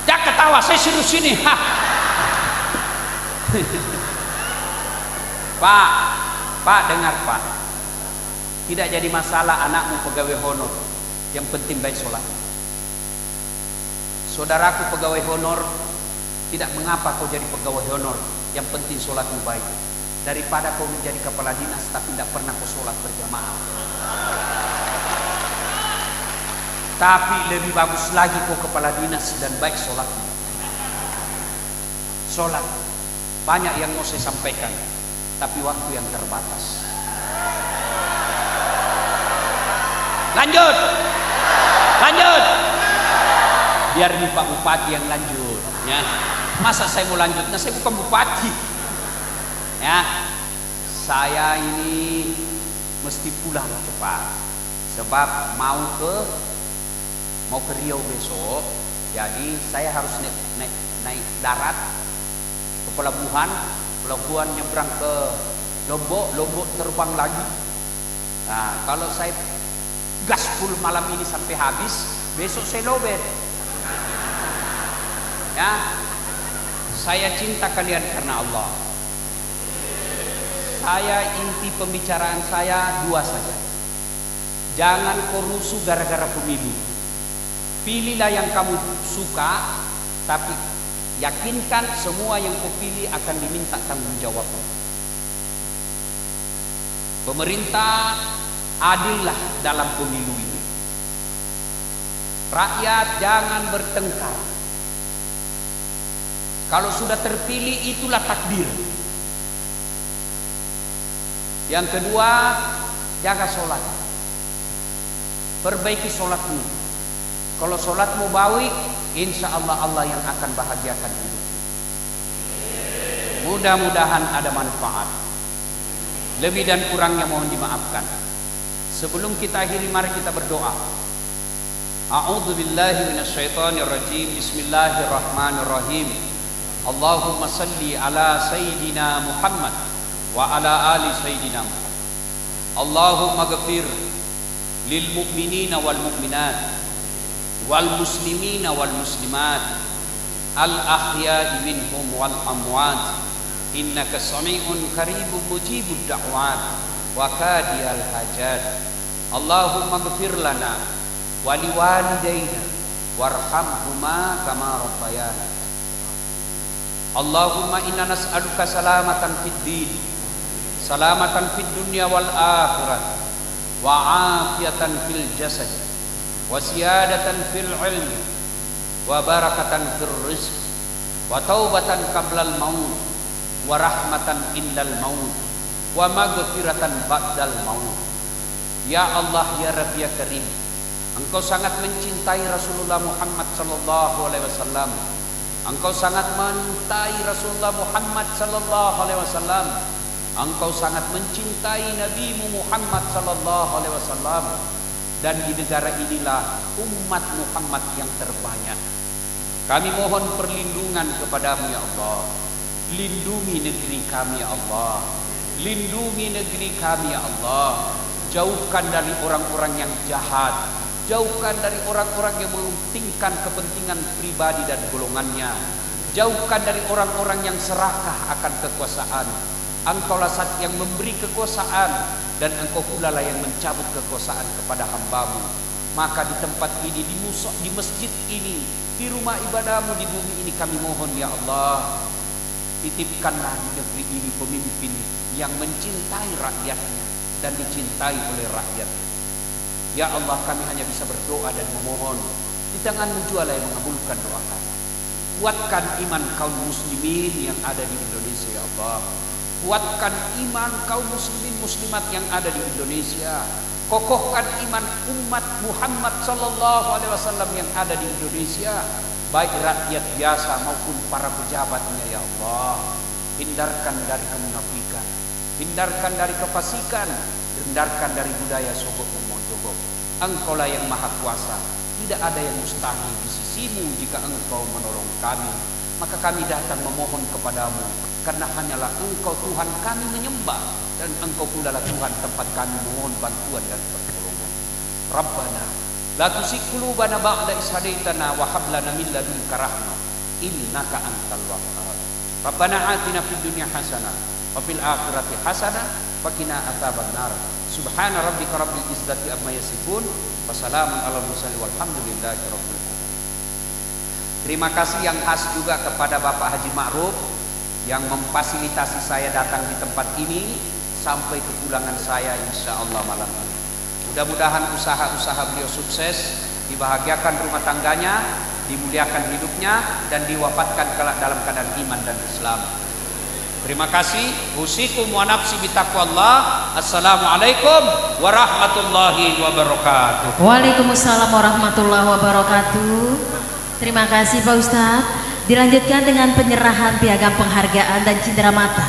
Jangan ketawa, saya suruh sini. Pak dengar Pak. Tidak jadi masalah anakmu pegawai honor, yang penting baik sholat. Saudaraku pegawai honor, tidak mengapa kau jadi pegawai honor, yang penting sholatmu baik. Daripada kau menjadi kepala dinas tapi tidak pernah kau sholat berjamaah. Tapi lebih bagus lagi kau kepala dinas dan baik sholatmu. Sholat banyak yang mau saya sampaikan, tapi waktu yang terbatas. Lanjut. Biar nih Pak Bupati yang lanjut, ya. Masa saya mau lanjut? Nah, saya bukan bupati, ya. Saya ini mesti pulang cepat, sebab mau ke Riau besok. Jadi saya harus naik darat ke pelabuhan nyebrang ke Lombok terbang lagi. Nah, kalau saya gas full malam ini sampai habis, besok saya lobet. Ya, saya cinta kalian karena Allah. Inti pembicaraan saya dua saja. Jangan kau rusuh gara-gara pemilu. Pilihlah yang kamu suka, tapi yakinkan semua yang kau pilih akan diminta tanggung jawab. Pemerintah adillah dalam pemilu ini. Rakyat jangan bertengkar. Kalau sudah terpilih itulah takdir. Yang kedua, jaga sholat. Perbaiki sholatmu. Kalau sholatmu baik, insya Allah Allah yang akan bahagiakan hidupmu. Mudah-mudahan ada manfaat. Lebih dan kurangnya mohon dimaafkan. Sebelum kita akhiri, mari kita berdoa. A'udzu billahi minasyaitonir rajim. Bismillahirrahmanirrahim. Allahumma salli ala sayyidina Muhammad wa ala ali sayyidina Muhammad. Allahumma ghafir lil mu'minina wal mu'minat wal muslimina wal muslimat al ahya'i minhum wal amwat innaka sami'un qaribun mujibud da'wat wa kadiyal hajat. Allahumma ghafir lana wa liwalidayna warhamhuma kama rabbayana. Allahumma inna nas'aluka salamatan fid din, salamatan fid dunya wal akhirah, wa afiyatan fil jasad, wa siyadatan fil ilmi, wa barakatan fil rizq, wa taubatan qablal maut, wa rahmatan indal maut, wa maghfiratan ba'dal maut. Ya Allah, ya Rabbi, ya Karim, Engkau sangat mencintai Rasulullah Muhammad sallallahu alaihi wasallam. Engkau sangat mencintai Rasulullah Muhammad sallallahu alaihi wasallam. Engkau sangat mencintai Nabi Muhammad sallallahu alaihi wasallam, dan di negara inilah umat Muhammad yang terbanyak. Kami mohon perlindungan kepadamu ya Allah. Lindungi negeri kami ya Allah. Lindungi negeri kami ya Allah. Jauhkan dari orang-orang yang jahat. Jauhkan dari orang-orang yang mementingkan kepentingan pribadi dan golongannya. Jauhkan dari orang-orang yang serakah akan kekuasaan. Engkaulah Zat yang memberi kekuasaan, dan Engkau pula lah yang mencabut kekuasaan kepada hamba-Mu. Maka di tempat ini, di masjid ini, di rumah ibadahmu di bumi ini, kami mohon ya Allah, titipkanlah di negeri ini pemimpin yang mencintai rakyatnya dan dicintai oleh rakyatnya. Ya Allah, kami hanya bisa berdoa dan memohon. Di tangan-Mu jualah yang mengabulkan doa kami. Kuatkan iman kaum muslimin yang ada di Indonesia ya Allah. Kuatkan iman kaum muslimin muslimat yang ada di Indonesia. Kokohkan iman umat Muhammad sallallahu alaihi wasallam yang ada di Indonesia, baik rakyat biasa maupun para pejabatnya ya Allah. Hindarkan dari kemunafikan, hindarkan dari kefasikan, hindarkan dari budaya sogok memojokok. Engkaulah yang maha kuasa, tidak ada yang mustahil di sisimu. Jika Engkau menolong kami, maka kami datang memohon kepadamu, karena hanyalah Engkau Tuhan kami menyembah, dan Engkau pula lah Tuhan tempat kami mohon bantuan dan pertolongan. Rabbana la tuzigh qulubana ba'da idh hadaitana wa hab lana min ladunka rahmah innaka antal wahhab. Rabbana atina fid dunya hasanah wa fil akhirati hasanah wa qina adzabannar. Subhana rabbika rabbil izzati amma yasifun wa salamun alal mursalin walhamdulillahi rabbil alamin. Terima kasih yang khas juga kepada Bapak Haji Ma'ruf yang memfasilitasi saya datang di tempat ini sampai kepulangan saya insya Allah malam ini. Mudah-mudahan usaha-usaha beliau sukses, dibahagiakan rumah tangganya, dimuliakan hidupnya, dan diwafatkan kelak dalam keadaan iman dan Islam. Terima kasih. Usikum wa nafsi bitaqwallah. Assalamualaikum warahmatullahi wabarakatuh. Waalaikumsalam warahmatullahi wabarakatuh. Terima kasih Pak Ustadz. Dilanjutkan dengan penyerahan piagam penghargaan dan cenderamata